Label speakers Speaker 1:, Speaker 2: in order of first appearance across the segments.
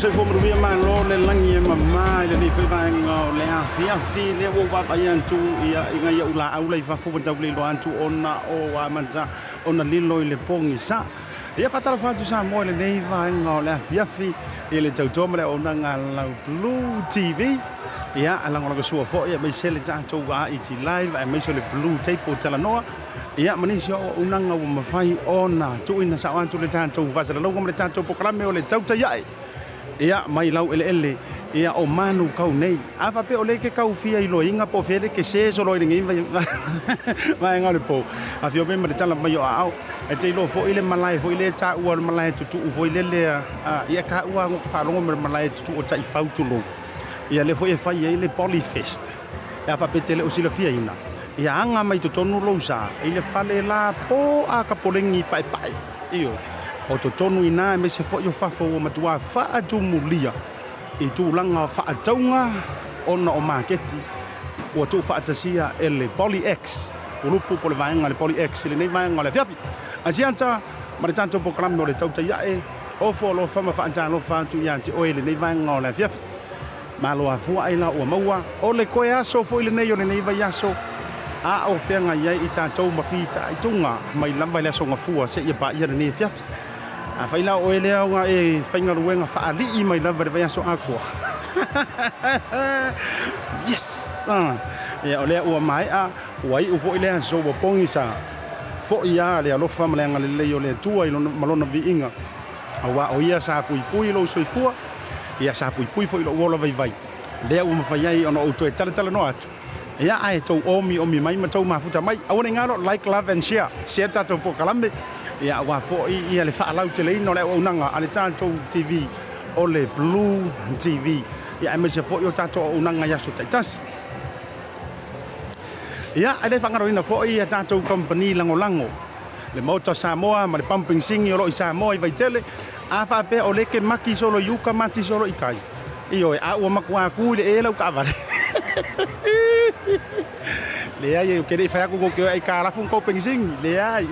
Speaker 1: Se fo mruia ma lo le langi ma mai le fe vai ngo le afia fi le wo ba ba yan tu ia inga ia ula au le fa fo ba le lo antu ona o wa manja ona lilo le pongi sa ia fatala fa tu sa mo le nei vai ngo le afia fi ele tau to ma le ona nga la Blue TV ia ala ngo ga so fo ia mai se le ta to wa iti live ai mai so le Blue tape o tala noa ia mani so una nga wa mafai ona tu ina sa wan tu le ta to va sa lo ngo le ta to programe o le TAUTAI ia mai lau ele ia o manu kau nei ava pe o le ke kau fia i loinga po fele ke se so lo ngi vai ngale po a fio be mari tala mai o au e te lo fo ile malai fo ile ta u malai tu fo ile le ia ka u ngo fa longo malai tu o tai fau tu lo ia le fo e fai ile polyfest ia fa pe tele o sila fia ina ia anga mai to tonu lo sa ile fale la po a ka polengi pai pai io o to tonu ina me se fo yo fa fo matua fa atu mulia e tu langa fa ataunga ona o marketi o tu fa atasia ele polyX grupo por vaanga le polyX le nei vaanga le fiafi ASIATA ma tanto programma o le TAUTAI o fo lo fa ma fa anta lo fa tu ya ti o le nei vaanga le fiafi ma lo afu ai la o maua o le koe aso fo le nei o le nei vai aso a o fenga ia i tanto ma fita i tunga mai lamba le so ngafua se ia ba ia le nei fiafi a faila o ele nga e fainga ruenga fa ali I mai lava vai so ako yes e ole o mai a wai o vo ile so bo pongisa fo ia le alo fa malenga le yo le tua I malona viinga a wa o ia sa pui lo so ifua ia sa pui fo ilo wola vai le o mafai ai ona o to tala no atu ia ai to o mi mai ma to ma futa mai a wona ngalo like love and share tato po kalambe ia wa fo ia le fa lau te le no le o nanga ale tanto TV o le Blue TV ia me se fo yo tanto o nanga ya so taitas Ia, ai le whangaroina fo i a tātou company lango. Le moto Samoa, ma le pumping singi o lo i Samoa i Vaitele, a whape o leke maki solo yuka mati solo i tai. Io, a ua makua kui le e lau ka avare. Le ai, o kere i whaiaku ko keo ai ka rafun pumping singi, le ai.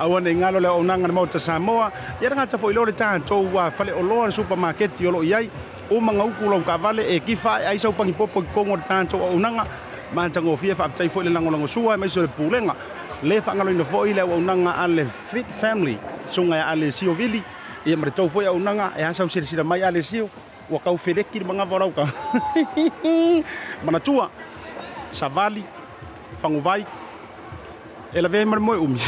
Speaker 1: Aua ne ngalo le o nanga le moto Samoa, ia rangata fo i lore tātou whale o loa le supermarketi o lo i ai, o manga uku lau ka avale e kifa ai sau pangi popo i kongo le tātou o nanga, Mantango fia whaapitai fo i le lango sua, mai so le pūlenga. Le whangaloina fo i le au nanga a le fit family, sunga a le sio vili, ia mare tau fo i au nanga, e asau sira mai a le sio, ua kau whereki le mga warauka. Manatua, savali, whanguvai, e la vehe mare moe umi.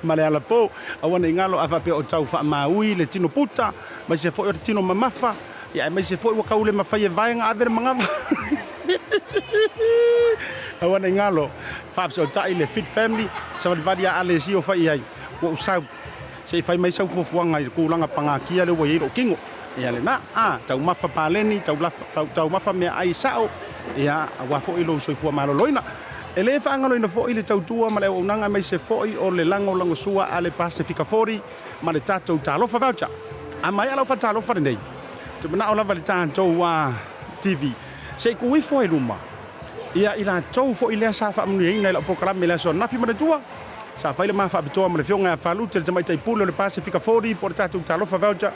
Speaker 1: Mare ala po, awana i ngalo a whape o tau wha maui, le tino puta, mai se fo i o tino mamafa, ia mai se fo i wakau le mawhai e vaenga a vere mga Awana i ngalo, whaapso tai le fit family, sa wadi a ale si o whai ai, ua usau, se i whai mai sau fufuanga i kūlanga pangakia le wairo kingo, ia le na, tau mafa pāleni, tau mafa mea ai sao, ia wafo i lo soifua maloloina, e le whaangaloina fo i le tautua, ma le unanga mai se fo i o le lango sua a le Pasifika Fori, ma le tātou tālofa voucher, a mai ala wha tālofa nei, te mana o lava le tātou TV, se i kui fo i ruma, ia ila tau fo i lea sa wha amunu hei nei la pokarame lea so nafi mana tua sa whaile maa wha abitoa ma le whionga a whalute le tamai taipule o le Pasifika Fori po le tātou tālofa voucher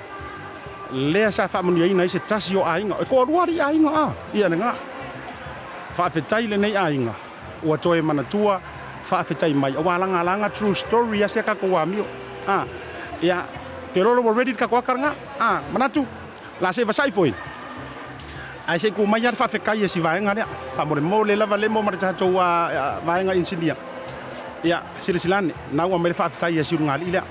Speaker 1: lea sa wha amunu hei nei se tasi o ainga e ko aruari ainga ia na ngā wha awhetai le nei ainga ua toe mana tua wha awhetai mai awa langa true story a se kako wamio ia ke rolo wa ready kako akaranga manatu la se vasai foi ai se ku mai ar fa fekai e si vaenga lea fa mole lava le mo mara tātou vaenga insilia ia silane na ua mele fa fetai e si rungali lea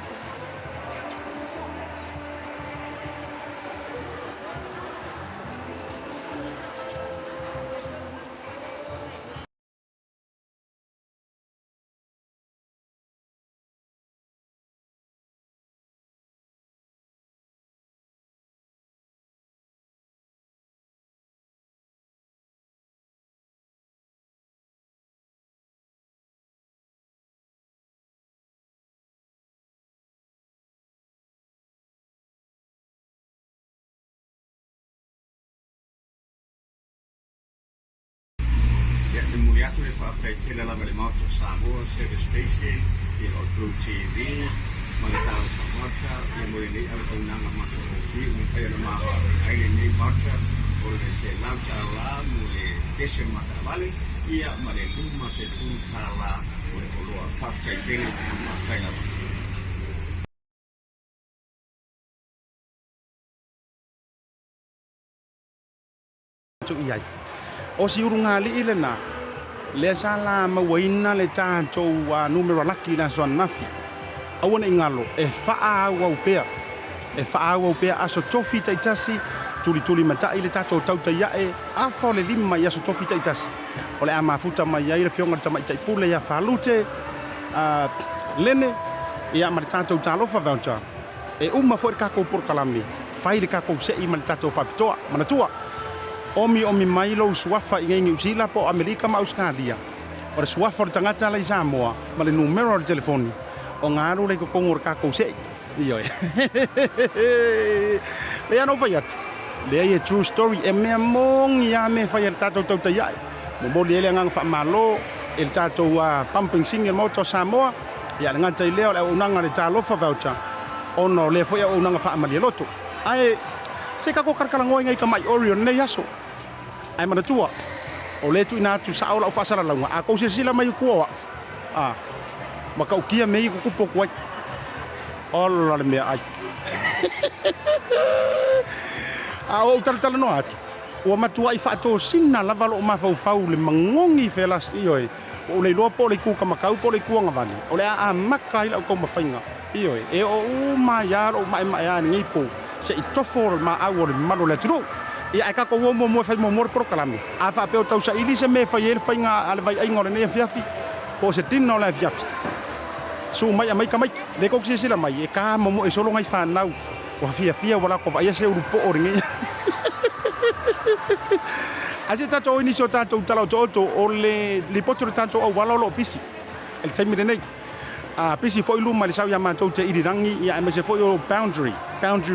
Speaker 2: the Muriato le fa tele la vale moto Samoa service station e o Blue TV ma le tau moto e moreni al unanga moto fi un fai la ma ai nei moto o le se lancha la mure desse mata vale ia ma le luma se punta la o le lo fa tele ma fai la
Speaker 1: o si urungali ile na le sala mawaina le tātou numero laki na so nafi awana ingalo e faa wa upea aso tofi taitasi tuli matai le tātou TAUTAI e afa le lima ya so tofi taitasi o le ama futa mai ai le fionga tamai taipule ya falute lene ia ma le tātou tālofa voucher e uma fo ka ko por kalami fai le ka ko se i ma le tātou fapitoa manatua Omi mai lo suafa i ngi usila po Amerika ma Australia. O le suafa o tangata la Samoa, ma le numero o telefoni. O ngaru le ko ngor ka ko se. Io. Pe ano fa yat. Le ye true story e me mong ya me fa yat tato TAUTAI. Mo le le ngang fa malo el tato pumping single moto Samoa. Ya ngang tai leo le unanga le talofa voucher. Ono le fo ya unanga fa amali loto. Ai se ka ko karkalango ngai ka mai Orion ne yaso. Ai mana tua o le tu ina tu sa ola fa sala launga a ko se sila mai ko ma ka ukia mei ko kupo ko o la me ai o tala no atu o matua i fa to sinna la valo ma fa le mangongi felas ioi o le lo po le ku ka makau po le ku nga vani o le a makai la ko ma fainga ioi e o ma ya o ma ya ni po se i tofo ma au le malo le tru ia ka ko mo fai mo por kalami a fa pe o tau sa ili se me fa yel fa nga ale vai ai ngore ne fiafi po se tin no la fiafi su mai mai ka mai de ko se sila mai e ka mo e solo ngai fa nau o fia wala ko vai se urupo o ringi Ase tātou inisio tātou talau tōto o le potoro tātou au wala lo pisi. El taimi nei. Pisi foi luma le sau ia mātou te irirangi ia me se foi o boundary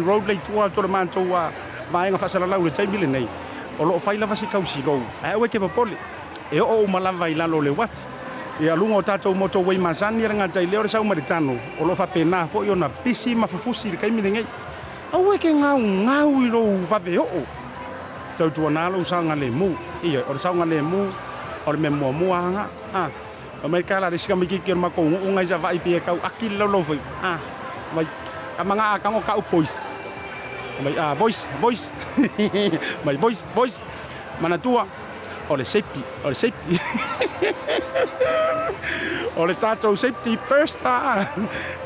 Speaker 1: road le tua to le mātou vaenga whasalalau le taimi nei. O lo fai lava si kausi lo. E oe ke papole. E o malava i lalo le wat. Ia lunga o tātou moto wei masani ranga tai leo le sau maritano. O lo fa pena foi ona pisi mafufusi le kaimi nei. Oe ke ngau i lo vape o. Tau tua nalo sanga le mu. Ia o le sanga le mu o le me mua hanga. O mai kala le sika miki ki ma ko unga ja vai pe ka akil lo foi. Mai amanga ka ngo ka boys. Mai boys. Mai boys. Mana tua o le safety. O le tato safety first.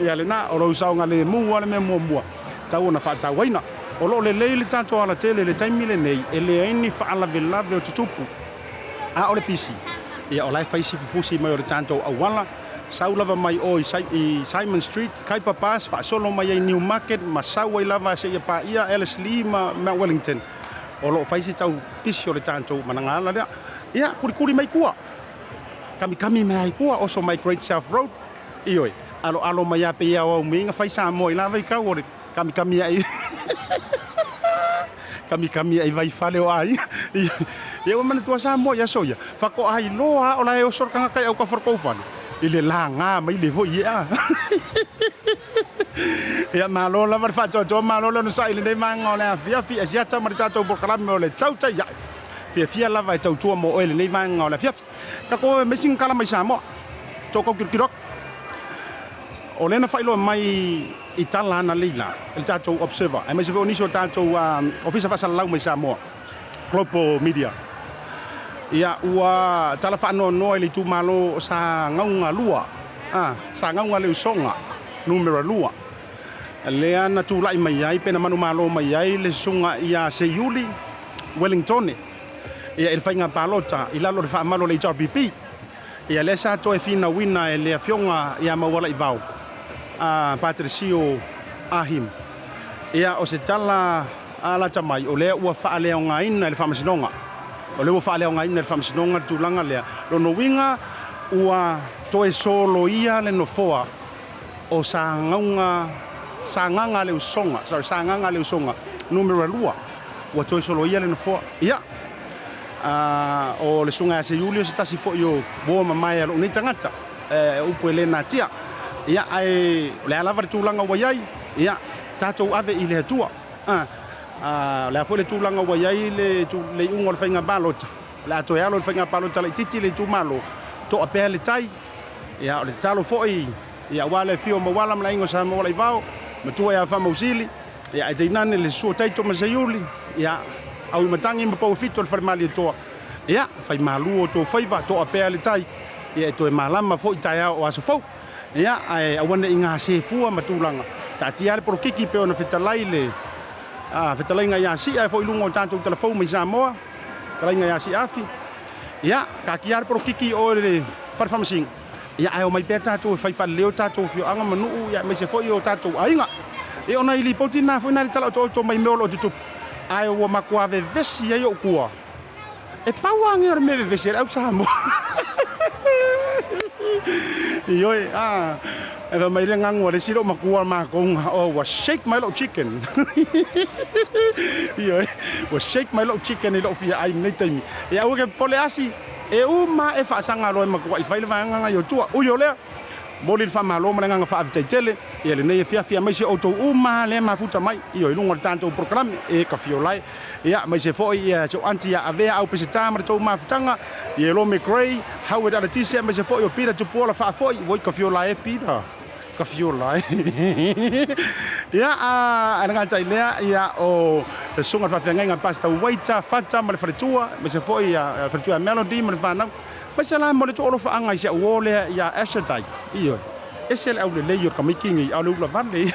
Speaker 1: Ia le na o lo sanga le mu o le me mua. Tau na fa tau waina. O lo le le tato ala tele le taimi le nei e le ini fa ala velave o tutupu. O le pisi. Ia o lai faisi fufusi mai o le tanto awala. Sau lava mai o i Simon Street, Kaipa Pass, fa solo mai i New Market, ma sau ai lava se ia pa ia Ellis Lee ma Mount Wellington. O lo faisi tau pisi o le tanto manangala lea. Ia kuri mai kua. Kami mai ai kua oso mai Great South Road. Ioi, alo mai ape ia o minga faisa mo i lava i kau o le kami ai. Kami ai vai fale o ai. Ia mana tua sa mo ia soia. Fa ko ai loa o la e osor kanga kai au ka forko fan. Ile langa mai le vo ia. Ia malo la fa to malo no sai le nei manga o le fia ASIATA maritato program o le TAUTAI. Fia la vai tau tua mo o le nei manga o le fia. Ka ko me sing kala mai sa mo. Toko kirok. O lena failo mai itala na leila. El tato observer. Ai mai se vo niso tato ofisa fa salau mai sa mo. Global media. Ia ua talafa no le tu malo sa ngaunga lua. Sa ngaunga le songa numero lua. Le ana tu lai mai ai pena manu malo mai ai le sunga ia se Yuli Wellington. Ia il fainga palota ila lo fa malo le JPP. Ia le sa to e fina wina e le fionga ia mawala i vau. Patricio Ahim. Ia o se tala ala tamai o le ua fa le nga ina le famasinonga. O le ua fa le nga ina le famasinonga tulanga le lo no winga ua to e solo ia le no foa o sa nganga le usonga, sa nganga le usonga numero lua ua to e solo ia le no foa. Ia o le sunga se Julio se tasi fo yo bo mai lo ni tangata upo le na tia. Ia ai le ala var tulanga waiai. Ia tatou ave i le tua. Le fo le tulanga waiai le ungo le fainga balota. La to ya lo fainga balota le titi le tu malo. To ape le tai. Ia le talo foi. Ia wale fio mo wala mla ingo sa mo wala vao. Ma tu ya fa mosili. Ia ai nane le so tai to ma sayuli. Ia au matangi mo po fito le farmali to. Ia fai malu to faiva to ape le tai. Ia to e malama foi tai o aso fo. Ia ai awana inga se fua matulanga. Tatia le prokiki pe ona fetalai le fetalai nga ya si ai foi lungo tanto telefone mi Samoa. Fetalai nga ya si afi. Ia ka kiar prokiki o le farfamsing. Ia ai o mai peta to fai fa leo tato fio anga manu ia me se foi o tato ainga. E ona ili potina foi na tala to mai meolo tutu. Ai o makua ve vesi ai o kua. E pauanga or me vesi au Samoa. Ioi, e mai le ngango le siro makua makonga was shake my little chicken. Ioi, was shake my little chicken i lo fia ai nei taimi. E au ke pole asi e uma e fa sanga lo makua i faile vanga yo tua. U yo le moli fa malo ma nganga fa avitele e le nei fia mai se auto uma le mafuta mai. Ioi lungo tanto program e ka fiolai. Ia mai se foi so anti avea au pesita ma to mafutanga ye lo me grey how it at se mai se foi o pira tu pola fa foi voi ka fiola e pira ka fiola. Ia anga tai lea ia o sunga fa fenga pasta waiter fata ma fritua mai se foi fritua melody ma fa mai se la mo le to lo fa anga se o le ia ASIATA io esel au le yo kamikingi au le vale.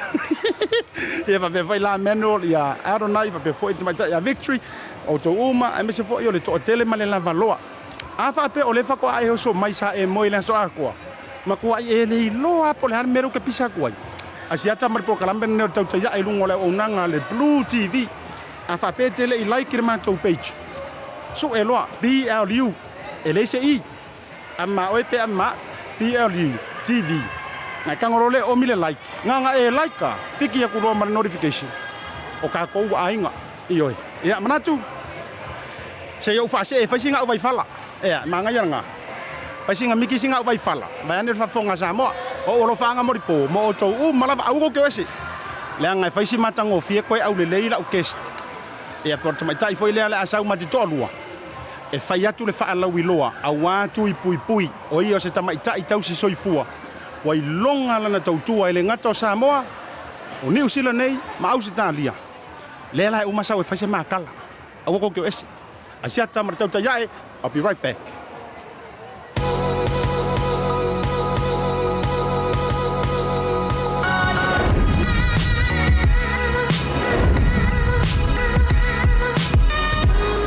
Speaker 1: Ia va vai la manual ia Adonai va foi mai ia victory o to uma e me se foi o le to tele ma le la valoa. Fa pe o le fa ko ai so mai sa e moi la so akua. Ma ko ai e le loa po le har mero ke pisa ko ai. ASIATA mar po kalambe ne to tai ai lungo le o nanga le Blue TV. Fa pe tele i like ma to page. su eloa BLU LCI amma ope amma BLU TV ngai kangorole o mile like nganga e like ka fiki aku ro mar notification o ka ko ainga ioi ya manatu se yo fa se fa singa vai fala ya manga yanga fa singa miki singa vai fala bayane fa fonga samo o lo fanga mo ripo mo to u mala au ko kesi le ngai fa si matango fie ko au le leila o kest ya porto mai tai foi le ala asau mati tolua e fai atu le faa lau iloa a watu i pui pui o io se tama ita itau si soifua wai longa lana tautua ele ngata o Samoa o New Zealand nei ma au se talia le lai umasau e fai se makala a wako keo ese ASIATA mara tautai ae. I'll be right back.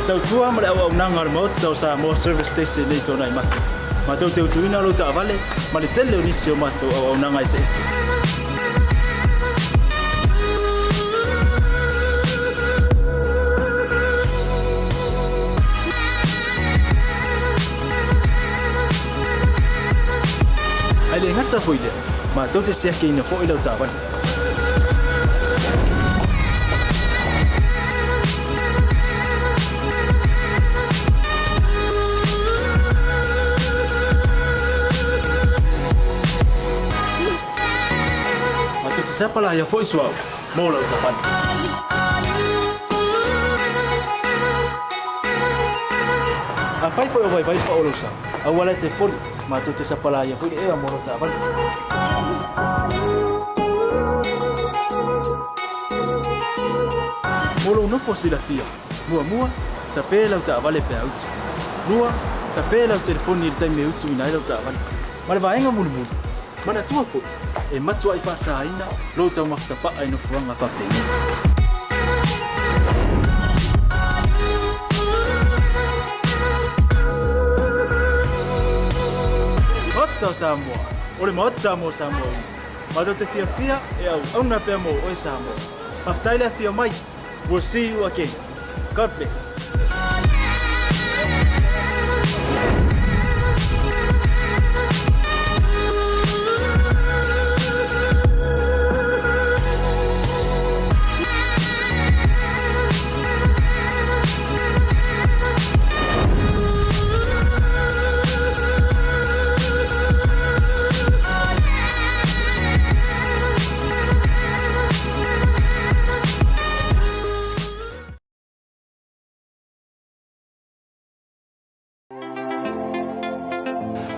Speaker 3: Tautua mara au nanga mo tau sa mo service station nei tona i matu. Ma tau teu tuina lo ta vale, ma le tele unisio matu au nanga ese ese. Ai le ngata foi le, ma tau te sia ke ina fo i lo ta vale. Siapa lah yang voice wow, mau lah ucapan. Apa itu yang baik pak urusan? Awalnya telepon, matu siapa lah yang punya mau ucapan. Mulu no posible dia, mua tapi lah ucapan lebih out. Mua tapi lah telepon ni time out tu ina lah ucapan. Malah bayang mulu. Mana tua fo e matua i fasa ina lo tau maftapa ai no fuanga fa pe Ota Samoa ore mota mo Samoa ma do te fia e au na pe mo o Samoa aftaila fia mai. We'll see you again. God bless.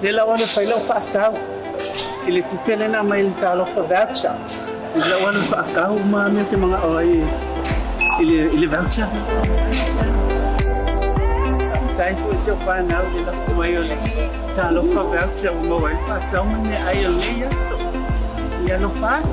Speaker 4: Lawan faila faatau ile tipele na mai talo voucher lawan faatau ma me te mga oi ile voucher sai fu se fa na ile se mai ole talo voucher mo vai faatau me ai ole so ya no fat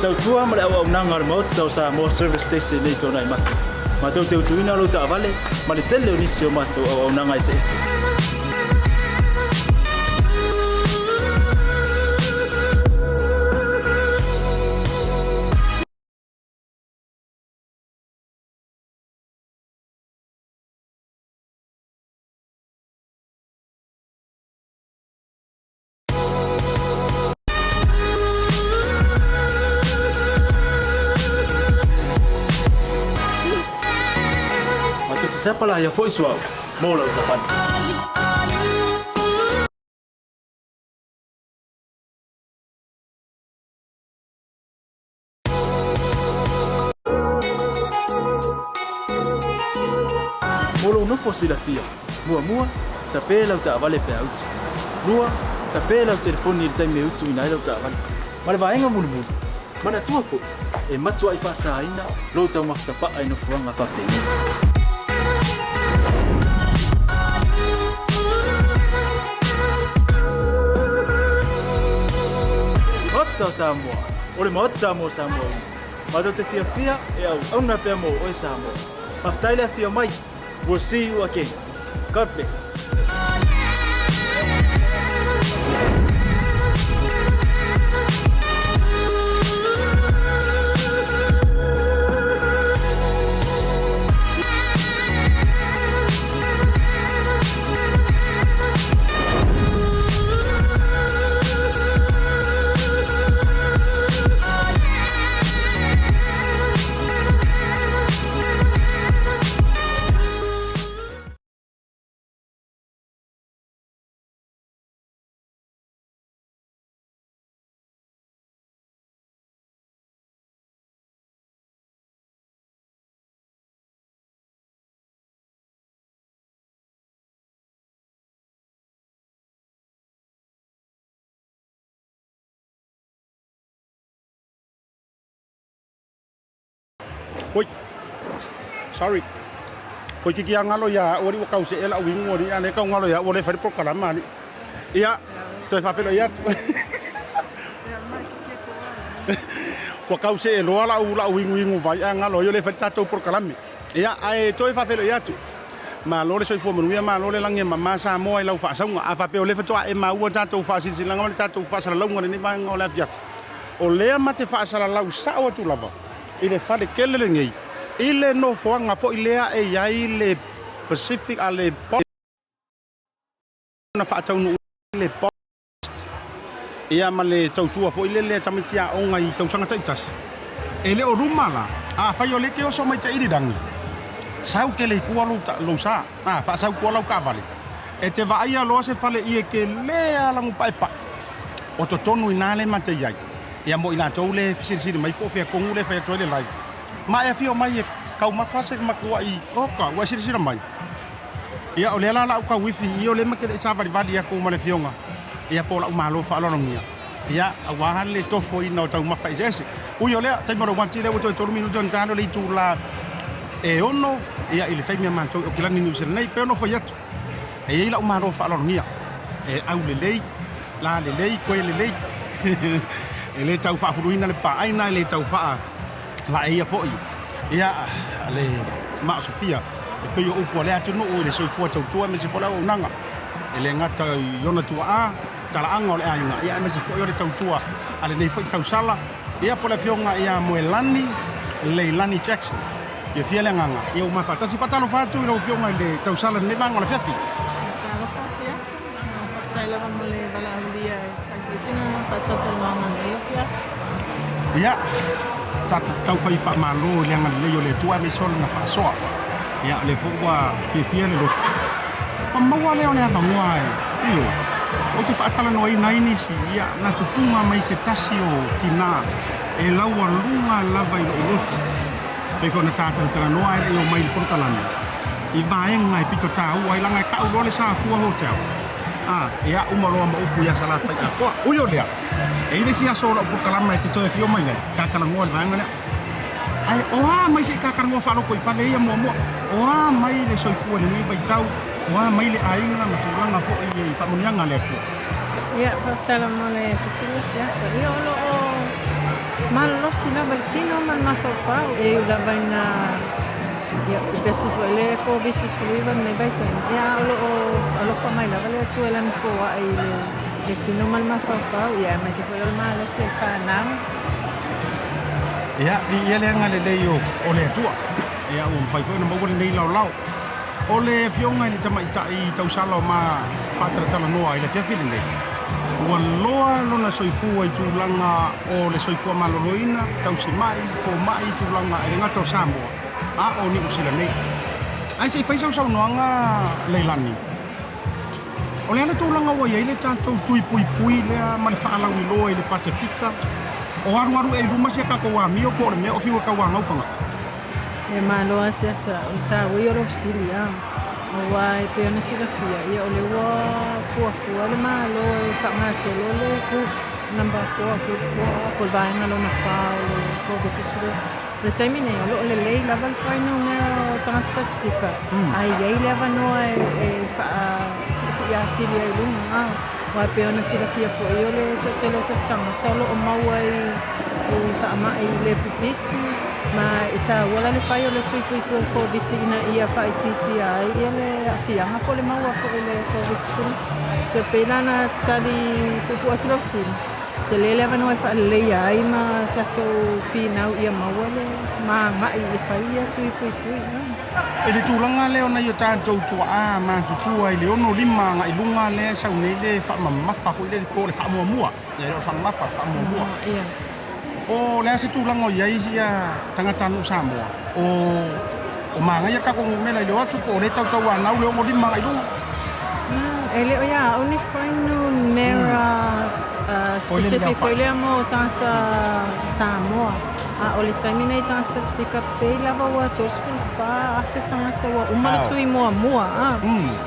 Speaker 3: Tautua mara au nanga mo tau sa mo service station nei tona i matu. Ma tau teu tuina lo ta vale, ma le tele unisio matu au nanga ese ese. Siapa lah yang voice wow, mau lah ucapan. nofo sila fia. Mua tapela uta vale pe auto. Lua tapela o telefoni le taimi utu ina ila uta vale. Ma le vaenga mulu. Mana tua fo. E matua I fasa ina lo tau mafutapa ai no fuanga fa pe. Ota Samoa. Ole mota mo Samoa. Ma do te fia e au na pe mo o Samoa. Mafutaile fia mai. We'll see you again. God bless.
Speaker 1: Oi. Sorry. Ko ki ngalo ya ori o kau se ela wing ori ane ka ngalo ya ore fari programa ni. Ia, to fa felo ia. Ko kau se lo ala u la wing vai ngalo yo le fari tato programa. Ia ai to fa felo ia tu. Ma lo le so fo manu ma lo le lange ma sa mo ai lau fa sa nga fa pe o le fa to e ma u tato fa si langa le tato fa sa la longa ni ma ngola pia. O le ma te fa sa la lau sa o tu lava. Ile fale kelele ngai ile no foanga fo ilea e ai le Pacific ale na fa tau no le post ia male tau tua fo ile le tamitia o ngai tau sanga taitas ele o rumala a fa yo le ke o so mai tai dang sau ke le ku lo sa fa sau ku lo ka vale e te va ia lo se fale ie ke le ala ngu pai pa o to tonu ina le mate ia ia mo ina tau le fisiri mai po fe kongu le fe to le lai ma e fio mai kau ma fase ma ku ai oka wa siri mai ia o le la ka wifi io le ma ke sa vali vali ko ma le fionga ia po la ma lo fa lo ngia ia wa le to fo ina tau ma fa ese u yo le tai mo wanti le to minuto ntano le tu la e ono ia ile tai mi ma to o kilani ni se nei pe no fo yatu e ia la ma lo fa lo ngia e au le lei la le lei ko le lei ele tau fa furuina le pa aina le tau fa la ia foi ia le ma Sofia e pe yo upo le atu no o le so fo tau tua me se fola o nanga ele ngata yona tua a tala anga le aina ia me se fo yo le tau tua ale nei foi tau sala ia po le fionga ia moelani Leilani Jackson ia fia le nganga ia uma fa tasi fatalo fa tu no fionga le tau sala ne manga le fiapi
Speaker 5: tala fa sia sai la mo le bala dia sino fa manga le fia
Speaker 1: ia tau fai fa malo le ngana le yo le tua me sol na fa so ia le fua fia le lot pa maua le ole ava ngoai io o te fa tala no ina ini si ia na tupunga mai se tasio tina e laua lunga lava i lot pe fo na tata tala no ai io mai por kalana I vaenga i pito tau ai langa ka u le sa fua hotel ia umaro ma upu ya sala fa ko uyo dia e ile sia so la por kalama te to e fio mai ka kala ngol vaenga le ai oa mai se ka kala ngol fa lo ko fa le ia mo oa mai le so fua ni vai tau oa mai le ainga ma tulanga fo I fa munyanga le tu
Speaker 5: ia fa tala mo le fisile sia io lo mal lo sila baltino mal ma fa e la vaina ia pesi fo le ko vitis fo ivan me baita ia lo fa mai la vale tu ela no fo ai le tino mal ma fa ia me se fo il malo se fa nam
Speaker 1: ia I le ngale le yo o le tu ia o fai fo no mo le nei lau o le fionga ni tama I tau sala ma fa tra tala no ai le fia fili nei ua loa lona soifua I tūlanga o le soifua maloloina tau si mai ko mai tūlanga e ngata o Samoa o ni usila nei ai sei fai sau noanga Leilani o le ala tūlanga wa iai le tātou tui pui le ma le whaalau I loa I le Pasifika o aru e ruma sia kako wa mio ko le mea o fiwa ka wa ngaupanga
Speaker 5: e maloa sia ta ui o fisili Wai pe ona sila fia ia ole wa fua le malo e whaangasolo le ku number 4 ku 4 po vaina lo na fao le ko betisfo le taimi nei o le lei lava le whainu nea o tangata Pasifika ai iei leva noa e wha si ia tiri ai lunga wai pe ona sila fia fo i o le telo tangata lo o maua i whaama i le pipisi ma e tā wala le whai o le tui COVID ina ia whai titi ai ia le awhianga po le maua po le COVID school. So pēnana tali kupu atu rofsini. Te lele avano e wha lei ai ma tato whinau ia maua le ma mai e whai ia tui pui.
Speaker 1: E le tūlanga leo na i o tātou tua ma tutua i le ono lima nga i lunga le sau nei le wha mamafa ko i le ko le wha mua. Ia le wha mamafa wha mua.
Speaker 5: Ia.
Speaker 1: O lea se tūlanga o iai ia tangata anu Samoa. O manga ia kako ngumela i leo atu po le tautau anau leo mo lima i lunga.
Speaker 5: E leo ia, oni whainu mera specific o lea mo tangata Samoa. O le taimi nei tangata Pasifika pei lava ua Josephine wha awhi tangata ua umana tui mua.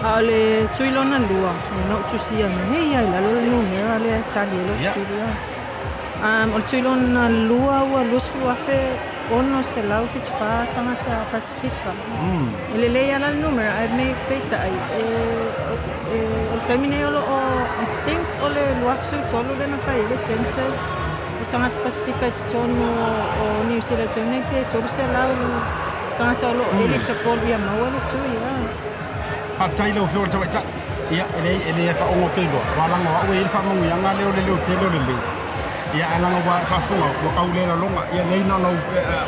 Speaker 5: A le tui lona lua. No tusia hei ai lalo le numera le tali elo siria. O tui lona lua ua lusfu awhi ono se lau which wha tangata Pasifika. E le lei ala le numera ai mei peita ai. O taimi nei olo o I think o le luafsu tolu le na whai le census. O tangata Pasifika i tonu o New Zealand taimi nei pe tolu se lau tangata olo ele chapol ia maua le tui ia.
Speaker 1: Whaftai leo whio tawai ta. Ia ele e wha ongo keilo. Walanga wa ue ele wha mongu ianga leo le leo te leo le leo. Ia alanga wa whafunga wa kaulela longa. Ia leina lau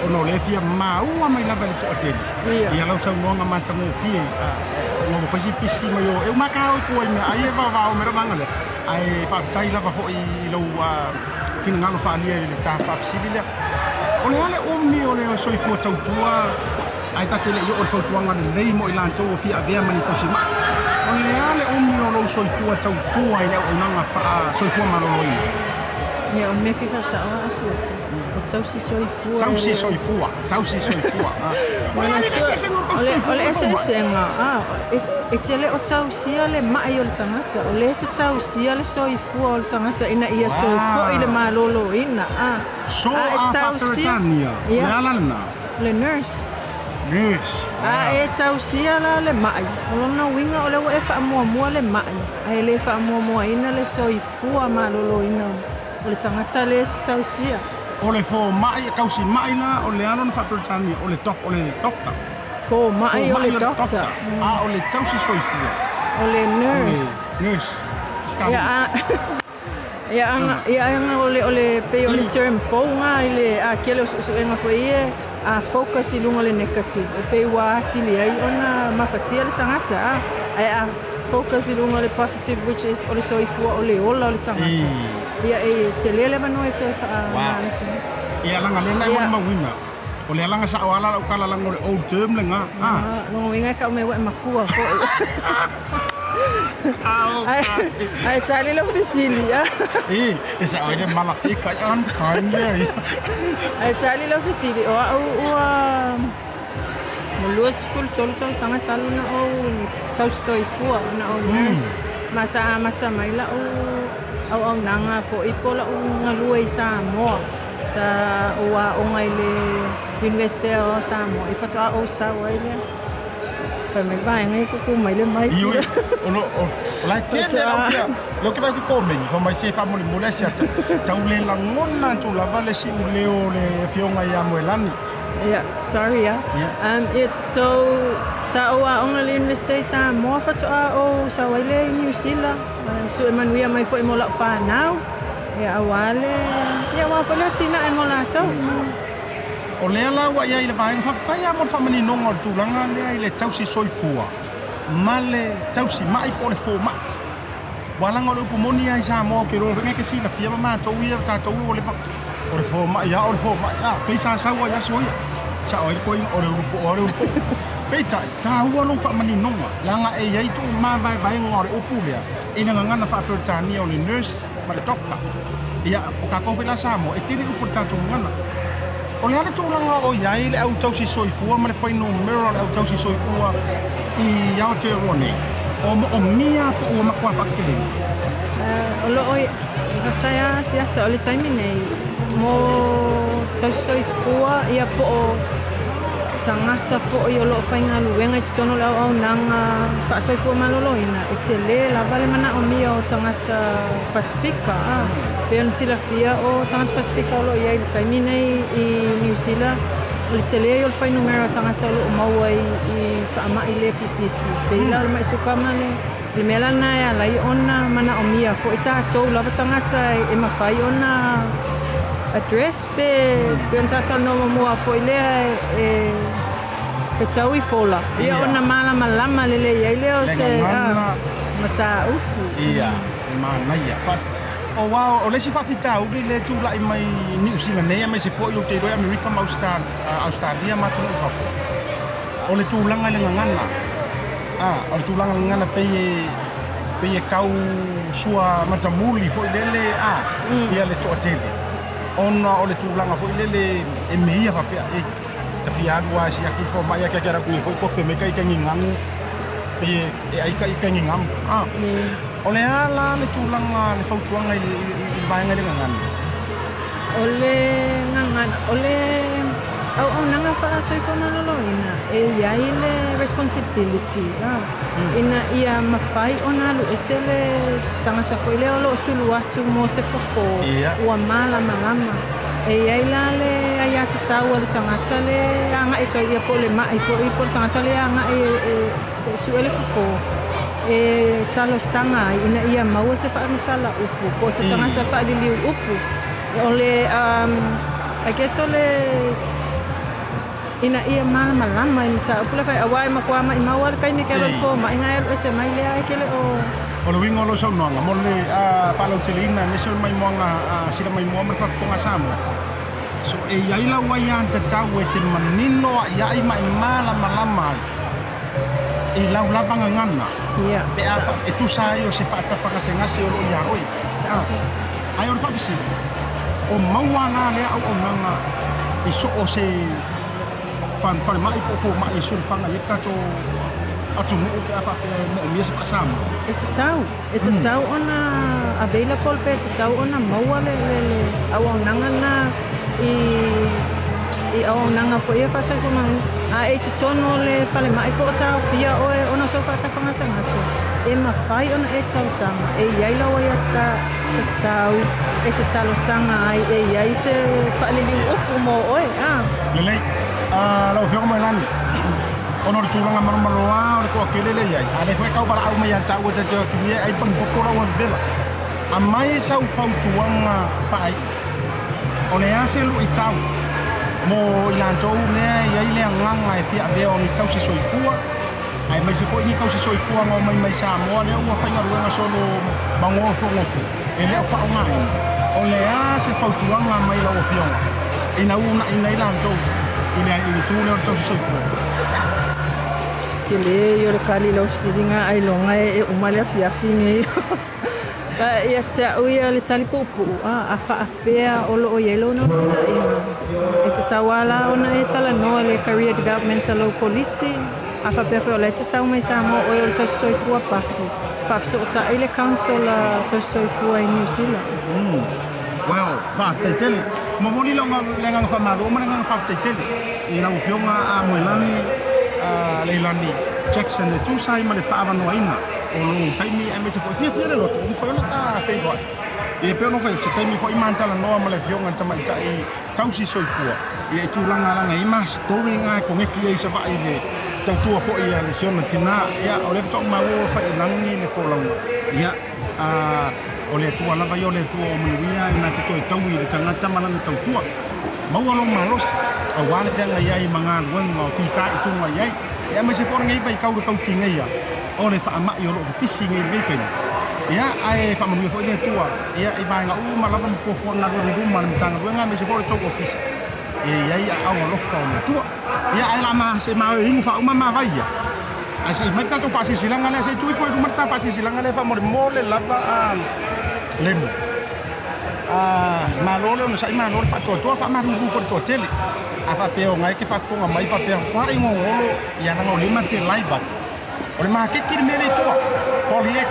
Speaker 1: ono le fia maua mai lava le toa tele. Ia lau sau noanga matango fia. Ngo whasi pisi mai o. E umakao kua i mea. Ai e wawao mera mangale. Ai whaftai lava fo i lau fina ngalo whaalia i le tā whafisiri lea. O le ale omi o le soifua tautua. Ai tatele i o le whautuanga le lei mo i lantou o fia avea mani tausi ma. O le ale omi o lau soifua tautua i leo unanga soifua maroloi.
Speaker 5: Ia o me fifa sawa ASIATA. O tausi soifua.
Speaker 1: Tausi soifua.
Speaker 5: Ole esenga. E te le o tausia le mai o le tangata. O le te tausia le soifua o le tangata ina ia toifo i le malolo ina.
Speaker 1: So a whaperetania. Le alana.
Speaker 5: Le nurse. E tausia la le mai. O lona winga o le wa e wha le mai. Ai le wha ina le soifua malolo ina. O le tangata le te tausia.
Speaker 1: O le fo mai, kausi mai la, o le ano na whaperetania, o le dokta.
Speaker 5: Fo mai o le dokta.
Speaker 1: O le tausi soifua.
Speaker 5: O le nurse.
Speaker 1: Nurse.
Speaker 5: Ia anga o le pe o le term fo nga i le a kele o enga fo ie a focus i lunga le negative. O pe wa atili ai ona mafatia le tangata. Ai a focus i lunga le positive, which is o le soifua o le ola o le tangata. Ia e te lele manu e te wha
Speaker 1: ia langa lena i wama wina. O le alanga sa o ala o kala langa o le old term le nga.
Speaker 5: Nongo winga ka me wa makua ko. Ai tali lo fisili ya.
Speaker 1: E sa o le malaki ka an kan le.
Speaker 5: Ai tali lo fisili o Mulus full tolto sanga talu na o tau soifua na o nurse. Masa mata mai la o au nanga fo ipola o ngalua i Samoa sa oa o ngai le University o Samoa i fatua o sawa ile fa me vai ngai ku mai le mai
Speaker 1: ono la kele la fia lo ke vai ku komen fa mai se fa mo le sia tau le la ngona tu la vale si u leo le fionga ya moelani.
Speaker 5: Yeah, sorry so sa oa o ngai le University Samoa fatua o sawa ile New Zealand. So man we mai foi mo la fa now. Ya awale. Ya wa fa le tina e mo la tau.
Speaker 1: O le ala wa ia i le vai fa tai mo fa mani no ngol tu langa le i le tausi soifua. Male tausi mai po le fo ma. Wala ngol pu moni ai sa mo ke ro nge ke si la fia ma to ia ta to o le fa. O le fo ma ya pe sa wa ya so ya. Sa o ko o le upo. Peita, tahua lo fa mani nonga. Langa e yai tu ma vai ngore upu lea. Ina ngana fa pertania o le nurse ma le dokta. Ia o ka ko vela samo e tiri upu tatu ngana. O le ale tūlanga o iai le au tausi soifua ma le whaino mera le au tausi soifua I Aotearoa o mia po ua makua whakelenga.
Speaker 5: O lo oi whatai ASIATA o le taimi nei mo tausi soifua ia po o tangata po i o loo whainga luenga I te tono lau au nanga whaasoifua maloloina e te le la vale mana o mia o tangata Pasifika pe on sila fia o tangata Pasifika o loo iai le taimi nei I New Zealand o le te le o le whainumera tangata o loo maua I whaamai le pipisi pe ila o le maisukama le mela na e alai ona mana o mia fo I tātou lava tangata e mawhai ona address pe on tātou no mua fo I lea e tau I fola. Ia ona malama lama lele ia leo se mata upu.
Speaker 1: Ia, manaia. O wao o lesi whawhita uri le tūlai mai New Zealand nei mai se fo I o te roi Amerika ma Australia matu no whafo. O le tūlanga le ngangana. O le tūlanga le ngangana pe kau sua matamuli fo I lele ia le toa tele. Ona o le tūlanga fo I lele e mehia whapea ka fiadua si aki fo mai ka kera kui fo ko pe me kai ka ngingangu pe ai ka ngingamu o le ala le tūlanga le fautuanga I vaenga le ngangana
Speaker 5: o le ngangana o le au nanga whaasoifua maloloina e iai le responsibility ina ia mawhai ona alu e se le tangata fo I le o loo sulu atu mo se fofo ua malama e iai la le ai ata tau le tangata le anga e toi ia po le mai po I po le tangata le anga e suele fofo e talo sanga ina ia maua se whaamitala upu po se tangata whaadiliu upu o le I guess o le ina ia malama lama I ta upula kai awai makua mai maua le kai me kero fo mai ngai e se mai le ai kele
Speaker 1: o le wingo lo so nonga mo le follow telina ne so mai moanga sira mai moa fa fonga samo so e ia ila wa ia ta tau e te manino ia I mai malama lama I lau lapanga ngana
Speaker 5: ia
Speaker 1: pe afa e tu sai o se fa ta fa se ngasi o lo ia oi ai o fa fisi o maua na le au o nanga I so o se fan mai po fo mai sul fanga ye tato atu mo pe afa mo mi se pasam
Speaker 5: e te tau ona available pe te tau ona maua le au nanga na I au nanga fo ia fa sai fo mai e te tono le fale mai po tau fia o ona so fa ta fanga sanga se e ma fai ona e tau sanga e ia la wa ia te tau e te talo sanga ai e ia se fa le upu mo oi
Speaker 1: lele lo fio mai lani ono le tūlanga marumaloa o le koa kelele iai ale foi kau para au mai an tau te tu ia ai pang pokora o vela a mai sau fautuanga fai o le ase lu I tau mo I lantou ne iai le nganga e fia be o I tau si soifua ai mai se foi ni kau si soifua ngo mai sa mo ne ua fainga ruenga solo mangofo ngofu e le fa ngai o le ase fautuanga mai la o fionga ina una ina lantou ina I tūle o tau si soifua
Speaker 5: ke le yo le kali lo fisilinga ai longa e umale afiafi nei ba ia te uia le tali pupu a fa apea o lo o yelo no ta e te tawala ona e tala no le career developmental policy a fa pe fo le te sa mai sa mo o le tau soifua pasi fa so ta ile council tau soifua I New Zealand
Speaker 1: wow fa te tele mo moli longa lenga fa malo mo lenga fa te tele I la ufionga a moelani Leilani Jackson le tu sai ma le fa no ina o lo taimi e me se fo fia le loto I foi ta fei go e pe no fai te taimi foi mantala no ma le fionga ta mai tai tau si soifua e tu langa I ma story nga ko ngeki e se vai le tau tua fo ia le siona tina ia o le to ma wo fai langi le fo langa ia o le tua lava yo le tua o muia na te toi tau I le tangata malanga tau tua mau lo malos a wale fenga ia I manga wen o fita I tunga ia ia me se for ngai vai kau tinga ia o le fa ma yo lo pisi ngai me ken ia ai fa mo fo le tua ia I vai nga u malava mo fo na ro ru mal tanga wen me se for to office ia au lo fa na tua ia ai la ma se ma ring fa ma vai ia asi mai ta to fa si silanga le se tu fo ru ma ta fa si silanga le fa mo le lava lemu malo le ona sai malo le fatoatoa faamalugu fo le toatele a faapea o gai ke faafofoga mai faapea kua'i gogolo ia laga o le matelai vatu o le makeki le mea leitua polyX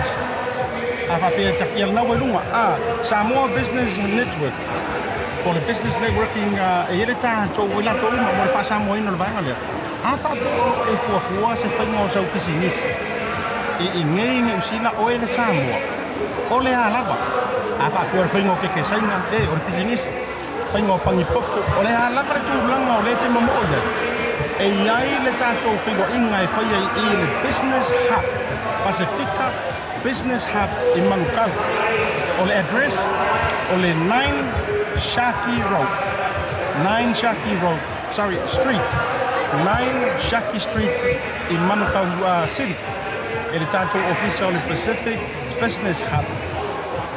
Speaker 1: a faapea tafia lanau ai luga Samoa Business Network po le business networking e ele tatou i latou uma mo le faasamoaina o le vaega lea a faapea e fuafua se faiga o sau pisinisi i ngei ni usila o ele Samoa o le alava a faapea o le faiga o kekesaiga o le pisinisi faiga o pagipoko o le alava le tulaga o le te mamo'o iai e iai le tatou faigoaʻiga e faia i le business hub Pacifica business hub i manukau o le address o le 9 Shaki Street 9 Shaki Street i Manukau City e le tatou ofisa o le Pacific Business Hub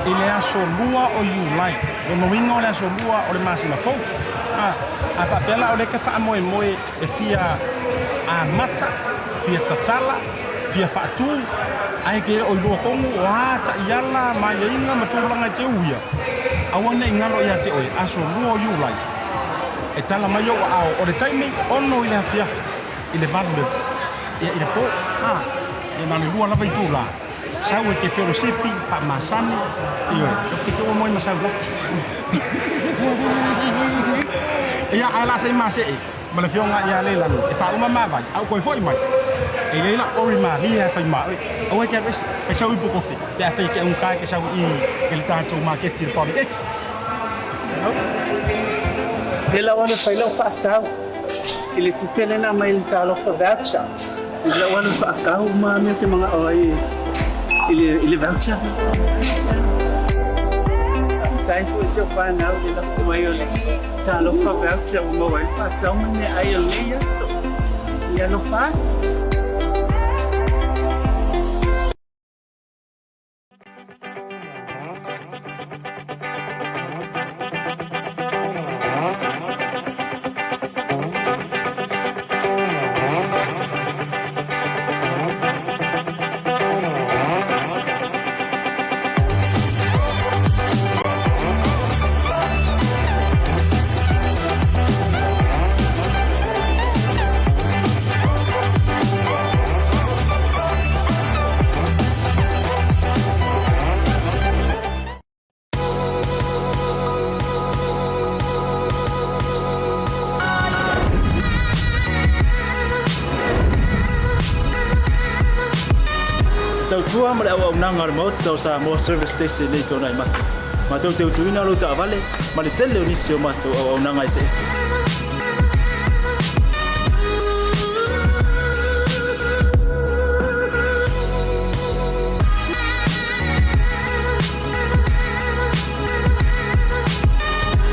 Speaker 1: i le aso lua o Iulai o noinga o le aso lua o le masina fou a papela o le ke faamoemoe e fia a mata fia tatala fia faatu ai ke o lua kongu o ata iala maiainga matulaga te uia awana ingalo ia te oi aso lua o Iulai e tala mai o ao o le taimi ono i le hafiafi i le valu le ia i le po e nana lua lava i tūla sau e ke fellowshipi whaamasani i oi ke te o moi masau ia ala sai mase e ma le fionga ia le lanu e whauma mawai au koe foi mai e leila ori maria fai mai o e ke resi e sau i pukofi pe a fei ke un kai ke sau i le tātou marketi le polyX
Speaker 4: Ela ona whailau whaatau i le tupele na mai le tālofa voucher. Ela ona whaakau ma mea te mga oi i le voucher. Tai fu se whanau i la mai o le tālofa voucher o mawai whaatau mane ai o leia so. Ia no whaat.
Speaker 3: Tua ma le au nanga le mot tau Samoa service station nei tona i matu. Ma tau te utuina lo ta vale ma le tele onisi o matu au nanga i sesi.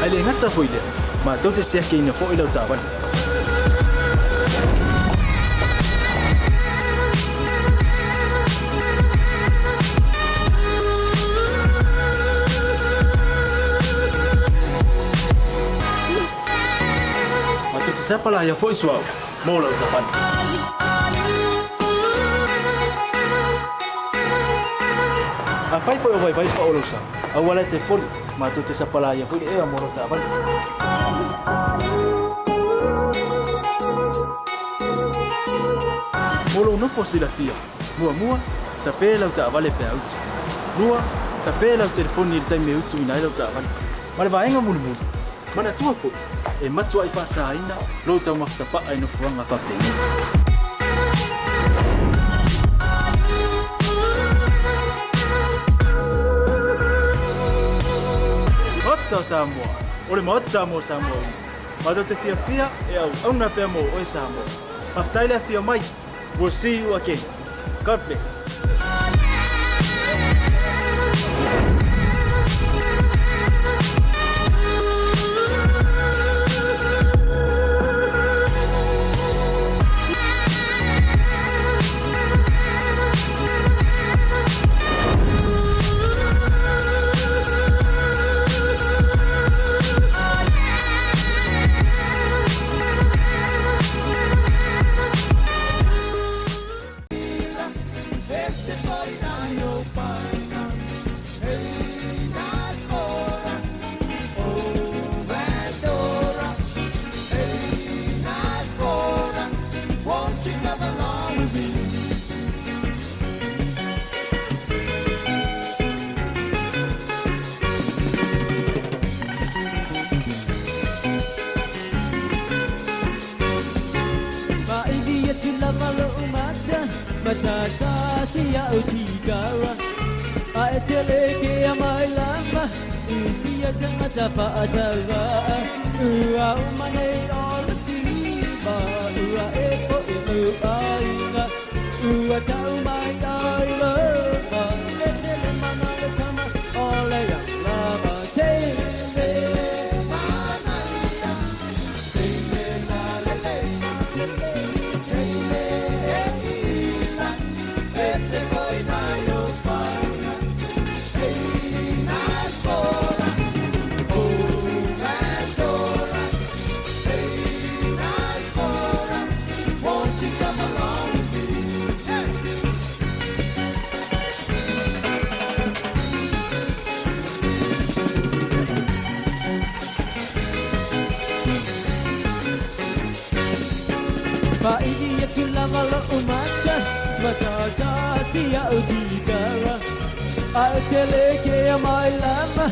Speaker 3: Ai le ngata foile ma tau te sia ke ina fo ilo ta vale. Siapa lah yang voice wow, mau lah ucapan. Apa itu yang baik Pak Olusa? Awalnya telepon, matu siapa lah yang voice mau lah ucapan. Molo no posila fia, mua tapela ucapan le peaut. Mua tapela o telefone ni time utu ina la ucapan. Male vaenga mulu. Mana tua fo e matua i fasaina lo tau maftapa ai no fuanga fapengi Mota Samoa ole mota mo Samoa ma te fia e au na pe mo o Samoa aftaile fia mai we'll see you again. God bless.
Speaker 6: matata sia utigara aeteleke amailama isia tangata faatara ua umane all siba ua epo inu aina ua tau mai aina etele mana le tama ole ya lava tele Paia kilama lo umata matata sia utigara aeteleke amailama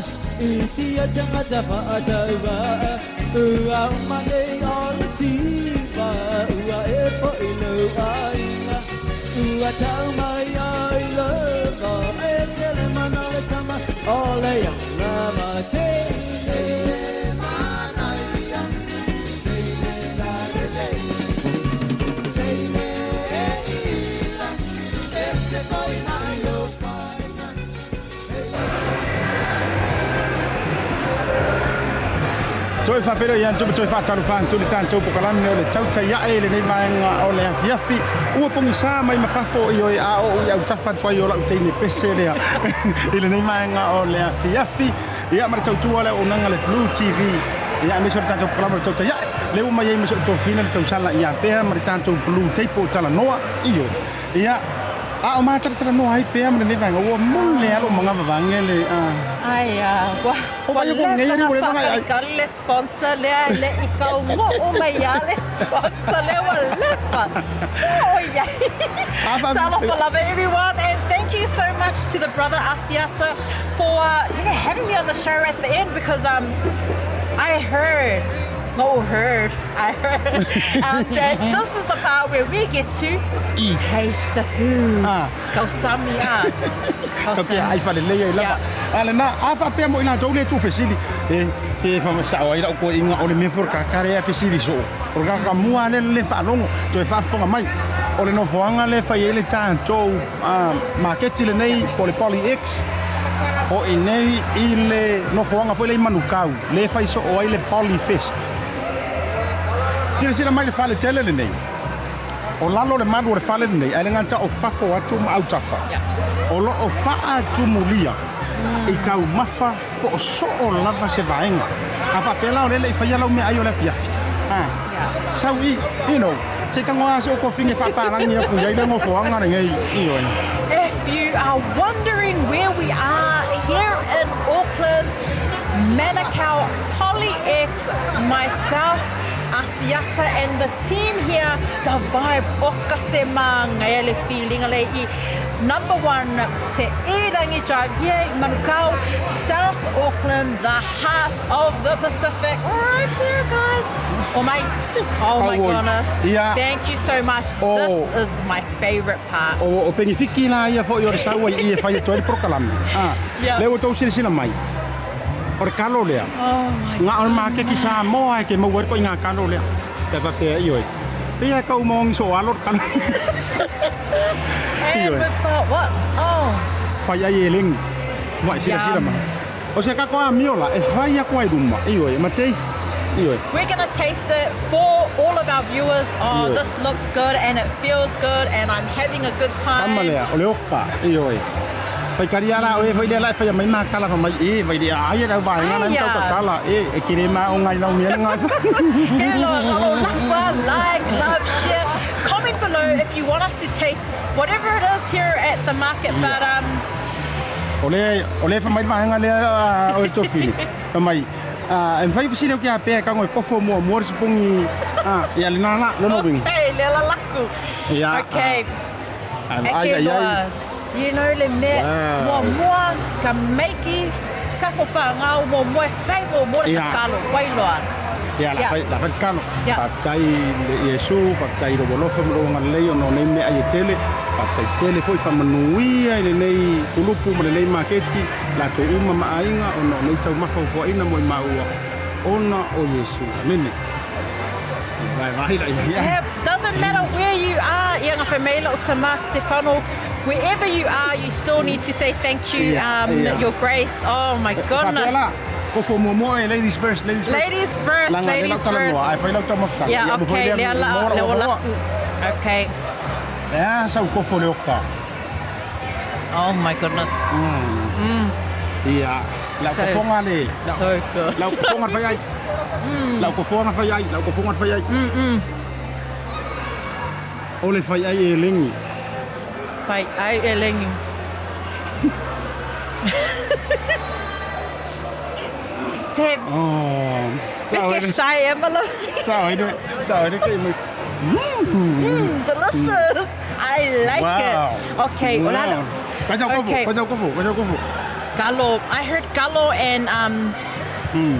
Speaker 6: isia tangata faatara ua umane all siba ua epo ilo aina ua tau mai aila etele mana le tama ole ya lava tele
Speaker 1: Toi fa pero yan toi fa taru fan tu le tanto po kalam ne le TAUTAI ya ele nei mai o le fiafi ua pongi sa mai mafafo i o a o ia utafa toi o la utei pese le ile nei mai o le fiafi ia mar tautu ole o nanga le Blue TV ia me so tanto kalam le TAUTAI ya le uma ye me so to fina le tausala ia pe mar tanto Blue Tape tala noa io ia a o mata tala noa ai pe mar nei vai o mole alo manga vangele
Speaker 5: Ai wa le kalle sponsor le ikau mo o mai ale sponsor le wa lepa. Oh yeah. Talo for love everyone, and thank you so much to the brother ASIATA for having me on the show at the end, because I heard that this is the part where we get to taste the food. Kausamia.
Speaker 1: Okay, ai fa le le la. Ale na afa pe mo ina tole tu fesili. Se fa sa o ira ko inga o le me for ka kare fesili so. Por ka mua le fa longo, to fa fonga mai. O le no foanga le fa ele tanto market le nei polyX. O inei ile no foanga foi le manukau. Le fa iso o ile Polyfest. Sira mai le fale tele le nei. O lalo le madu le fale le nei. Ai nganta o fafo atu ma autafa. O lo o fa atu mulia. E tau mafa po o so o lava se vaenga. A fa pela o le fa yalo me ayo le fiafi. So se ka ngoa so ko finge fa pa rangi ku ya ile mo foanga ngai iyo.
Speaker 5: If you are wondering where we are here in Auckland, Manukau PolyX, myself, ASIATA, and the team here, the vibe okasema ngayele feeling ale I number 1 te Irangi Drive here in Manukau, South Auckland, the heart of the Pacific, right there guys. Oh my goodness.
Speaker 1: Yeah.
Speaker 5: Thank you so much. This is my favorite part.
Speaker 1: O benefiki la ia fo yo sa wa I fa to el prokalami. Le o to sila mai. Or kalo lea.
Speaker 5: Oh my
Speaker 1: nga on ma ke ki sa mo ai ke mo wer ko nga kalo lea. Te fa pe yo. Pia ka umong so alor kan.
Speaker 5: And we've got what? Oh.
Speaker 1: Faya yeling. Mo sila ma. O se ka ko amiola e faya ko ai duma. Iyo ma taste.
Speaker 5: We're gonna taste it for all of our viewers. Oh, this looks good and it feels good and I'm having a good time.
Speaker 1: Amalea, oleoka, iyo. Fai kariala o e fai le fai mai ma kala fa mai e vai dia ai da vai na ta ka kala e kirema o ngai na mia nga.
Speaker 5: Hello, like, love, share. Comment below if you want us to taste whatever it is here at the market, but
Speaker 1: ole fa mai nga le o to fili. Mai en vai fisi ke a pe ka ngoi kofo mo sepungi ya le nana lo no bing.
Speaker 5: Okay, le la laku. Okay. You know le me mo ka maiki ka ko fa nga mo fai mo ka kalo wai loa.
Speaker 1: Ia la fai kano.
Speaker 5: Yeah.
Speaker 1: Fatai le Yesu, fatai ro bolofa mo nga lei ono nei me ai tele. Fatai tele foi fa manuia ile nei kulupu mo nei maketi la to uma maainga ono nei tau mafo ina mo maua. Ona o Yesu. Amen. Vai.
Speaker 5: Yeah, doesn't matter where you are, Ianga Whameila o Tama Stefano, wherever you are, you still need to say thank you, your grace. Oh my goodness.
Speaker 1: Ladies first.
Speaker 5: Ladies first. Yeah, okay. Okay.
Speaker 1: Yeah, so kofo le oka.
Speaker 5: Oh my goodness.
Speaker 1: Yeah. La kofonga le.
Speaker 5: So good.
Speaker 1: La kofonga fa yai. La kofonga fa yai. Ole fa yai e lengi.
Speaker 5: Fai ai e lengi. Se Fique shy, Emma.
Speaker 1: Sao cái mình.
Speaker 5: Delicious. I like it. Okay.
Speaker 1: Wow. Quay dâu cô phụ.
Speaker 5: Galo. I heard Galo and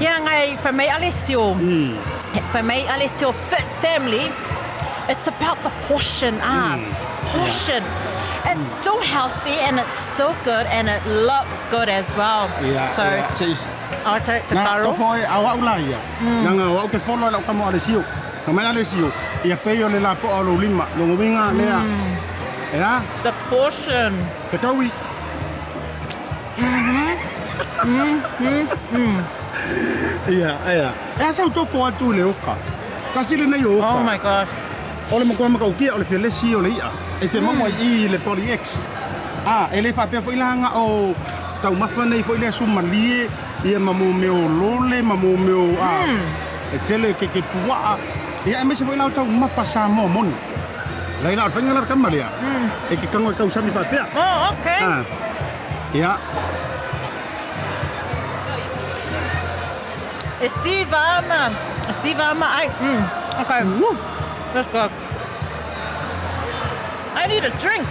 Speaker 5: yeah, ngay Famay Alessio. Famay Alessio family. It's about the portion. Portion. It's still healthy and it's still good and it looks good as well. So okay,
Speaker 1: na to foi awa ulaya. Nanga wa ke follow la kamo Alessio. Famay Alessio. Ia peo le la po alo lima. Lo winga lea. Yeah.
Speaker 5: The portion.
Speaker 1: Katawi. Yeah. Asa to fo atu le oka. Tasile na yo oka.
Speaker 5: Oh my gosh.
Speaker 1: Ole mo ko ma kia ole fele si ole ia. E te mamo I le polyX. Ele fa pe fo ilanga o tau mafana I fo ile sumalie ia mamo meo lole mamo meo e tele ke puaa. Ia me se fo ila tau mafasa mo mon. Laila fa ngala kamalia. E ke kango kau sami fa pe.
Speaker 5: Oh, okay.
Speaker 1: Ja.
Speaker 5: Is die warme? Is die warme ei? Okay. Let's go. I need a drink.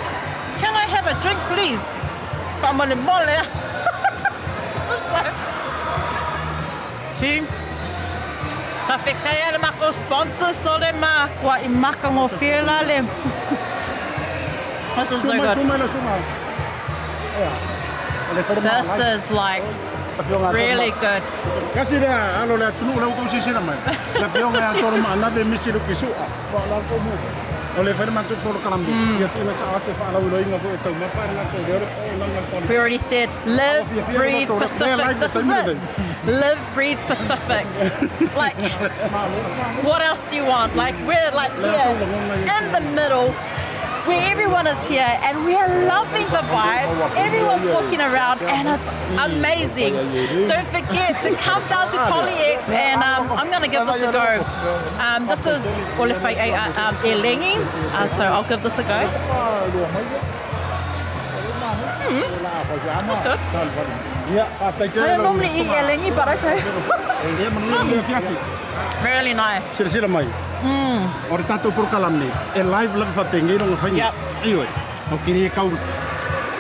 Speaker 5: Can I have a drink, please? Come on, mole. See? Kaya le mako sponsor so le ma kwa I maka mo fila le. This is so good. This is like really good.
Speaker 1: Kasi dah, alo le tunu le kau sisi nama. Le piong yang toro mana de misi lu kisu. Bawa kau mu. Oleh firman tu toro kalam. Ya tu nak awak fa alo lo ingat tu ma pa nak tu dia.
Speaker 5: We already said live, breathe, Pacific. This is it. Live, breathe, Pacific. Like, what else do you want? Like, we're like here in the middle. Where everyone is here and we are loving the vibe. Everyone's walking around and it's amazing. Don't forget to come down to PolyX and I'm going to give this a go. This is Olefai Elengi, so I'll give this a go. That's good. I don't normally eat Elengi, but okay. Really nice.
Speaker 1: Sila mai. Ora tato por kalamni. E live la fa pengeiro nga fanya. Iyo. O kini kau.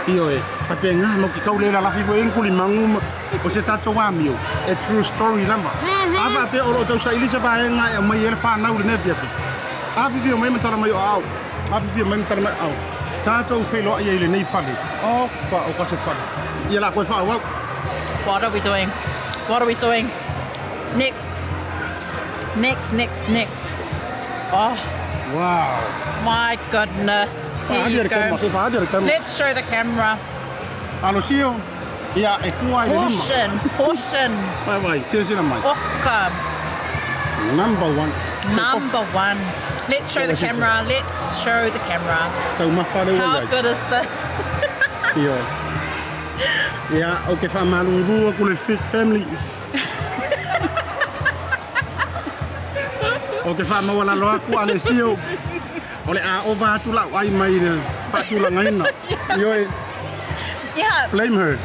Speaker 1: Iyo e. Pa penga no ki kau le la fi vo enkuli mangum. O se tato wa mio. A true story lama. Ava pe o to sa ilisa ba nga mai ele fa na ule ne pia. Ava vi o mai mentara mai au. Ava vi o mai mentara mai au. Tato fe lo ai ele nei fali. O pa o ka se fali. Ia la ko fa wa.
Speaker 5: What are we doing? What are we doing? Next. Oh,
Speaker 1: wow.
Speaker 5: My goodness. Here you go. Let's show the camera.
Speaker 1: Alosio. Yeah, e fuai le lima.
Speaker 5: Portion.
Speaker 1: Vai, tira mai.
Speaker 5: Oka.
Speaker 1: Number one.
Speaker 5: Let's show the camera.
Speaker 1: Tau mafare wa.
Speaker 5: How good is this?
Speaker 1: Yeah, okay, fa malungu ko le fit family. Okay, fa mawala lo aku Alessio. Ole a ova tu la ai mai le pa tu la ngaina.
Speaker 5: Yeah.
Speaker 1: Blame her.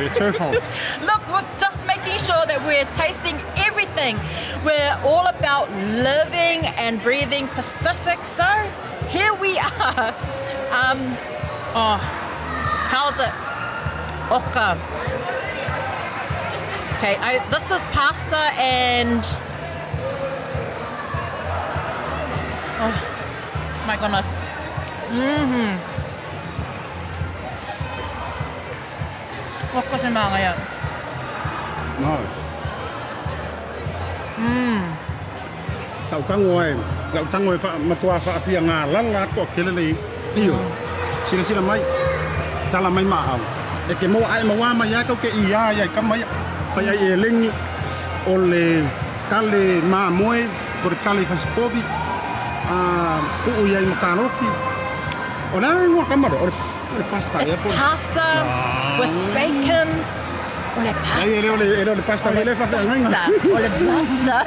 Speaker 1: It's her fault.
Speaker 5: Look, we're just making sure that we're tasting everything. We're all about living and breathing Pacific. So here we are. How's it? Oka. Okay, this is pasta and Oh my goodness. Waka se mga yan.
Speaker 1: Nice. Tau kangoi, lau tangoi matua fa apia ngā langa ko kelele iyo. Sila mai. Tala mai maau. E ke mo ai mawa mai ya ke ia ya kamai fa ya elengi ole kale ma moe por kale faspobi ku ia i makaroki. Ona ngo kamaro ole pasta
Speaker 5: It's pasta with bacon. Ole pasta.
Speaker 1: Ole pasta ele fa
Speaker 5: Ole pasta.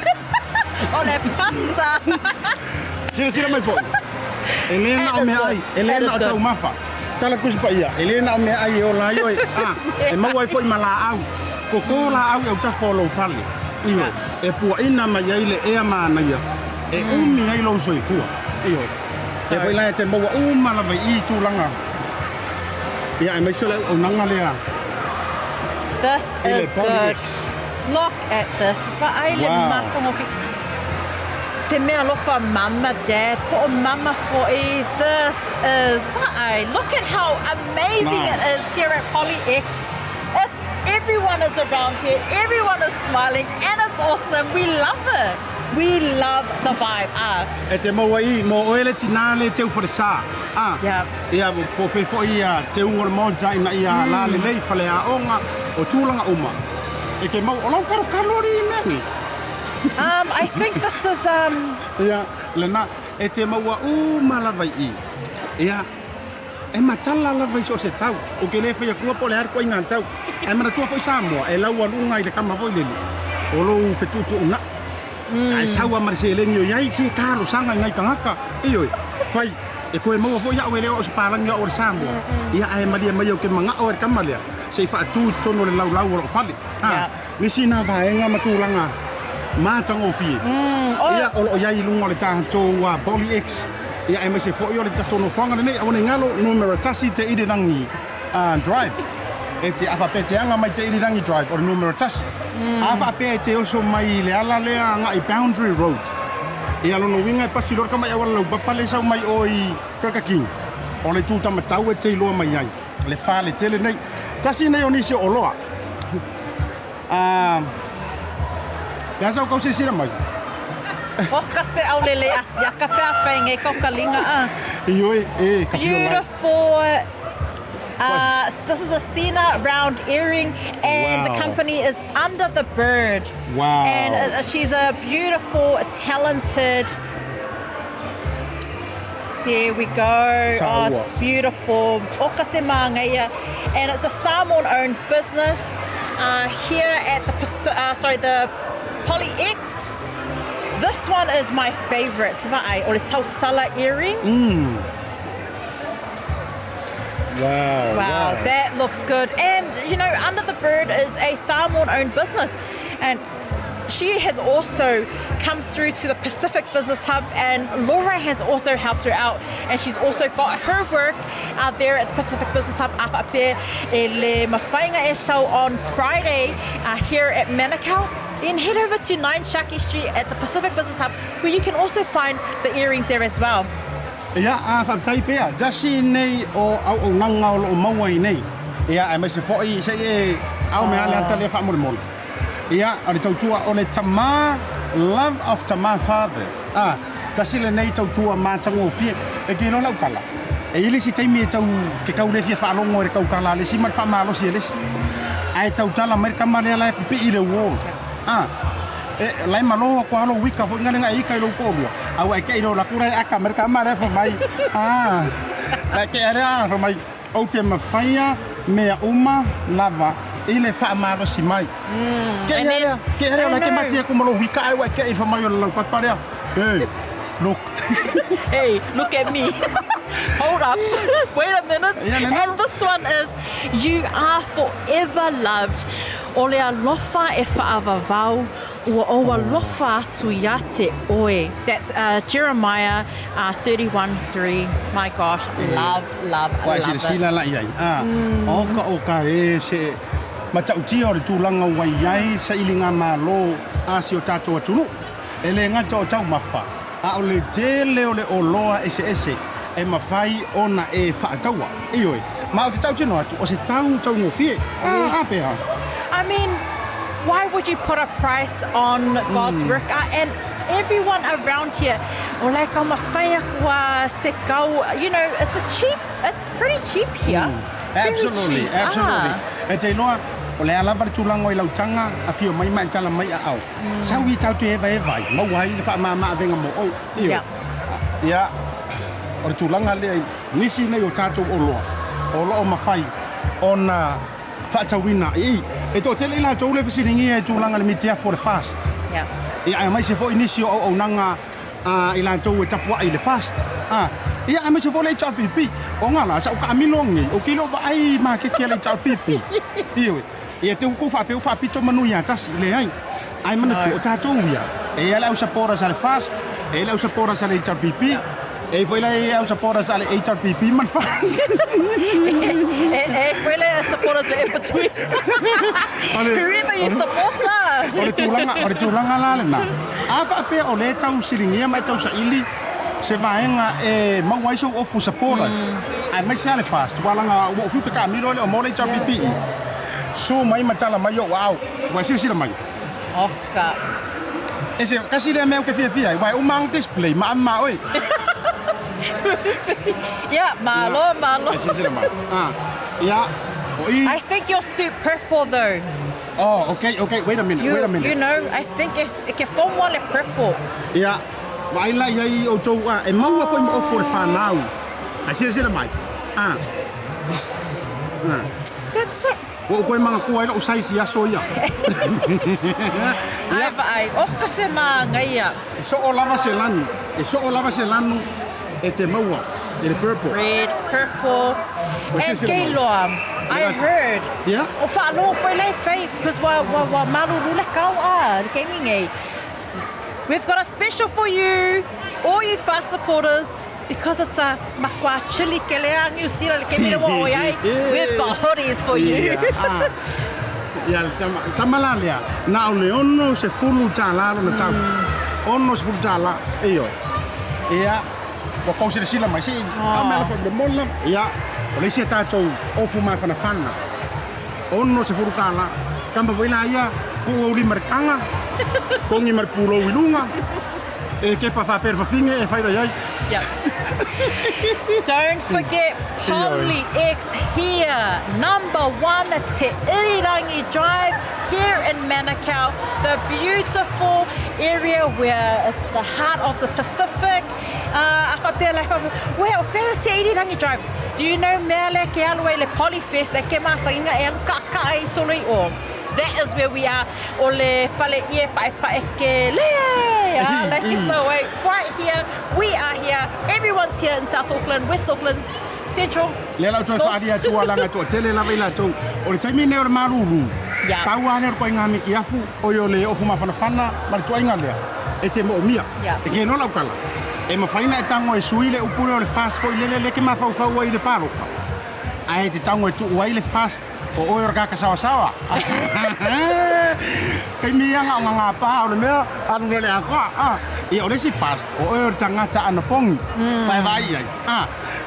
Speaker 5: Ole pasta.
Speaker 1: Sila mai fo. Elena o me ai. Elena o tau mafa. Tala kuspa ia. Elena o me ai o la yo. E mau ai foi mala au. Ko la au e ta follow fale. Iyo. E pu ina mai ai le e mana ia. E umi ai lo soi fu. Iyo. Se foi la te mau mala vai I tu langa. Ia e mai sole o nanga lea.
Speaker 5: This is good. Look at this. Se mea lofa mama, dad, po mama foi. This is look at how amazing it is here at PolyX. Everyone is around here, everyone is smiling, and it's awesome. We love it. We love the vibe.
Speaker 1: E te mo ai mo oele tina le teu for sa.
Speaker 5: Yeah.
Speaker 1: Ia po fe fo ia te ungor mo jai na ia la le lei fale a onga o tulanga uma. E ke mo o lo kalori mengi.
Speaker 5: I think this is
Speaker 1: Ia lena e te mo wa mala vai I. Ia e matala la vai so se tau. O ke le fa ku po le ar ko inga tau. E mana tua foi Samoa e lau lunga I le kama foi le. O lo fe tutu una. Ai saua marselengi o yai si karo sanga ngai tangaka. Iyo fai e koe mau fo ya o le o spalang o Samoa. Ia ai malia mai o ke manga o kamalia. Sei fa tu tono le lau o fali. Ni sina vaenga matulanga. Matang o fi. Ia o yai lunga le tato wa PolyX. Ia ai mai se fo yo le tono fanga nei o ne ngalo numero tasi te ide nangi drive. E te afa pete anga mai te ide nangi drive o numero tasi. Afa pete o so mai le ala le anga I boundary road. Ia lono winga e pasi lor kamai awala bapale sa mai o I Burger King. O le tuta matau e te loa mai ai. Le fa le tele nei. Tasi nei o nisi o loa. Ya sa kau sisira mai.
Speaker 5: Oka se au lele ASIATA PIO whainge kaukalinga
Speaker 1: Iyo
Speaker 5: Beautiful. This is a Sina round earring, and the company is Under the Bird.
Speaker 1: Wow.
Speaker 5: And she's a beautiful, talented. There we go. Oh, it's beautiful. Oka se mangaia, and it's a Samoan-owned business here at the PolyX. This one is my favorite. Or the tausala earring. Wow, that looks good. And you know, Under the Bird is a Samoan-owned business, and she has also come through to the Pacific Business Hub, and Laura has also helped her out, and she's also got her work out there at the Pacific Business Hub up there le mawhainga e sau on Friday here at Manukau. Then head over to 9 Shaki Street at the Pacific Business Hub, where you can also find the earrings there as well.
Speaker 1: Ia whaptai pea, jasi nei o au nanga o mauai nei. Ia ai mai se foi se e au me ale anta le whamore. Ia ari tautua o le tama, love of tama fathers. Jasi le nei tautua mātango o fie, e ke no lau kala. E ili si taimi e tau ke kau le fia whaalongo e kau kala le si mar whamalo si e lesi. Ai tautala merka mare ala e pipi I le wall. Lai malo ko halo wika fo ngale ngai kai lo ko lo au ai kai lo la kura aka merka mare fo mai ai ke era fo mai o te mafaya me uma lava ile fa malo si mai ke era la ke mati ko malo wika ai wa ke fo mai lo paparea hey look
Speaker 5: Hey, look at me. Hold up. Wait a minute. And this one is You Are Forever Loved. O le alofa e whaavavau ua o alofa atu ia te oe. That's Jeremiah 31:3. My gosh, love it.
Speaker 1: Sila la iai. Oka e se matauti o le tūlanga wai iai sa ilinga malo asio tato atunu. E le ngata o tau mafa. A o le tele o le oloa ese e mawhai ona e whaataua. Ioi, ma o te tau tino atu, o se tau ngofie. Apea.
Speaker 7: I mean, why would you put a price on God's work? And everyone around here, or like on se kau, you know, it's pretty cheap here. Very
Speaker 1: Absolutely,
Speaker 7: cheap.
Speaker 1: absolutely. E te noa, o le alava le tūlango I lautanga, a fio mai mai tala mai a au. Sau I tau te e vai, mau hai le wha maa venga mo oi.
Speaker 7: Yeah.
Speaker 1: Ia, o le tūlanga le nisi nei o tātou oloa. Oloa o mawhai, o na whaatawina. E tō tele ila tō le whasiringi e tūlanga le mitia for the fast.
Speaker 7: Yeah.
Speaker 1: Ia ai mai se fo inisi o nanga ila tō e tapua I le fast. Ia ai mai se fo le char pipi. O ngala sa o ka milongi o kilo ba ai ma ke le char pipi. Iwe. Ia te ku fa pe fa pito manu ia tas le ai. Ai mana tu o tātou ia. E ala o sapora sa le fast. E ala o sapora sa le char pipi. E foi la e au sapora sa le HRPP man fast.
Speaker 7: E quelle support the in between. Whoever you support.
Speaker 1: O le tūlanga la le na. Afa pe o le tau siringia mai tau sa ili. Se vaenga e mauaiso o fu supporters. Ai mai sa le fast. Walanga o fu ka miro le o mo le HRPP. So mai matala mai o wow. Wa sira mai.
Speaker 7: Oka.
Speaker 1: Ese kasi le meu ke fia. Wa o mang display ma oi.
Speaker 7: Yeah, malo.
Speaker 1: Yeah.
Speaker 7: I think your suit purple though.
Speaker 1: Oh, okay. Wait a minute.
Speaker 7: You know, I think it's que from one purple.
Speaker 1: Yeah. Vai lá e o tau e mau foi mo for fanau. A sira mai.
Speaker 7: That's so.
Speaker 1: O koe mga kuai o sai sia soia.
Speaker 7: Ai, oka se ma ngaia.
Speaker 1: So o lava se lanu. E te maua, e le purple.
Speaker 7: Red, purple, and Gaylord. I heard.
Speaker 1: Yeah?
Speaker 7: O whaano foi lei fei, because wa maruru le kau gaming e. We've got a special for you, all you fast supporters, because it's a makua chili ke lea New Zealand ke mire wa oi. We've got hoodies for you.
Speaker 1: Ia, tamala lea, na o le ono se fulu tālaro na tau. Ono se fulu tāla, e oi. Ia, wa kau se sila mai si a mala fa de molla ia o le se tātou o fu mai fana ono se furu kala kamba voina ia ko o li markanga ko ngi mar pulo wilunga e ke pa fa per fa finge e fa ia.
Speaker 7: Yeah. Don't forget PolyX here, #1 Te Irirangi Drive here in Manukau, the beautiful area where it's the heart of the Pacific. Well, Te Irirangi Drive. Do you know mele ke alue le Polyfest le ke masainga e kaka ai soli o? That is where we are. Ole fale ie pai ke le. Like so right here, we are here. Everyone's here in South Auckland, West Auckland, Central.
Speaker 1: Le la toi fa dia tua langa to tele la vela to. O le taimi ne o maruru.
Speaker 7: Yeah.
Speaker 1: Tau ane ko inga miki afu o yo le o fuma fana mar to inga le. E te mo mia. E ke no la kala. E ma faina e tango e suile upure o le fast foi le ke ma fa i le paro. Ai te tango e tu wai le fast. O oi ka sawa. Kai mia nga pa o le mea anu le akwa. E o le si fast. O oi tanga ta ana pong. Vai ai.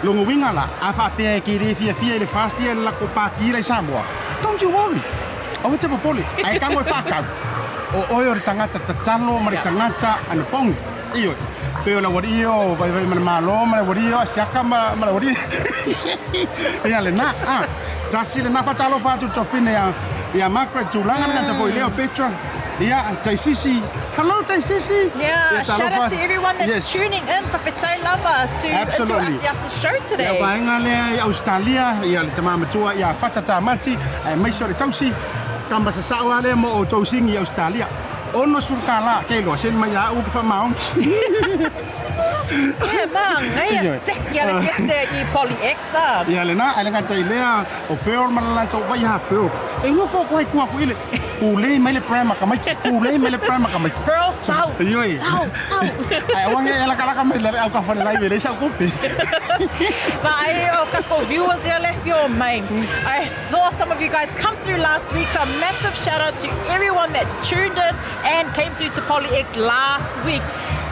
Speaker 1: Longo winga la. A fa pe ki ri fia le fast e la ko pa ki le Samoa. Don't you worry. O te popoli. Ai kango fa ka. O oi tanga ta talo ma tanga ta ana pong. Io. Pero la wario vai malo ma wario siaka ma wario. E ale na. Tasi le nafa talo fatu tofine ya makra tulanga na tafo ileo Petra. Ya Taisisi. Hello Taisisi.
Speaker 7: Yeah, shout out to everyone that's tuning in for Whetai Lava to ASIATA show today.
Speaker 1: Ya vaenga le Australia ya le tamama tua ya fatata mati mai sore tausi kamba sa sawa le mo o tausingi Australia. Ono surkala ke lo sen mai au fa maung.
Speaker 7: Yeah, man, I sick ya le kese I PolyX.
Speaker 1: Ya le na, ale ngata ilea o peor malala to vai ha peor. E wo fo ko ku ile. Pule mai le prima ka mai.
Speaker 7: Girl sau. Sau.
Speaker 1: Ai wange ela kala mai le au ka fa live le sa kopi.
Speaker 7: But I couple viewers there left your main. I saw some of you guys come through last week, so a massive shout out to everyone that tuned in and came through to PolyX last week.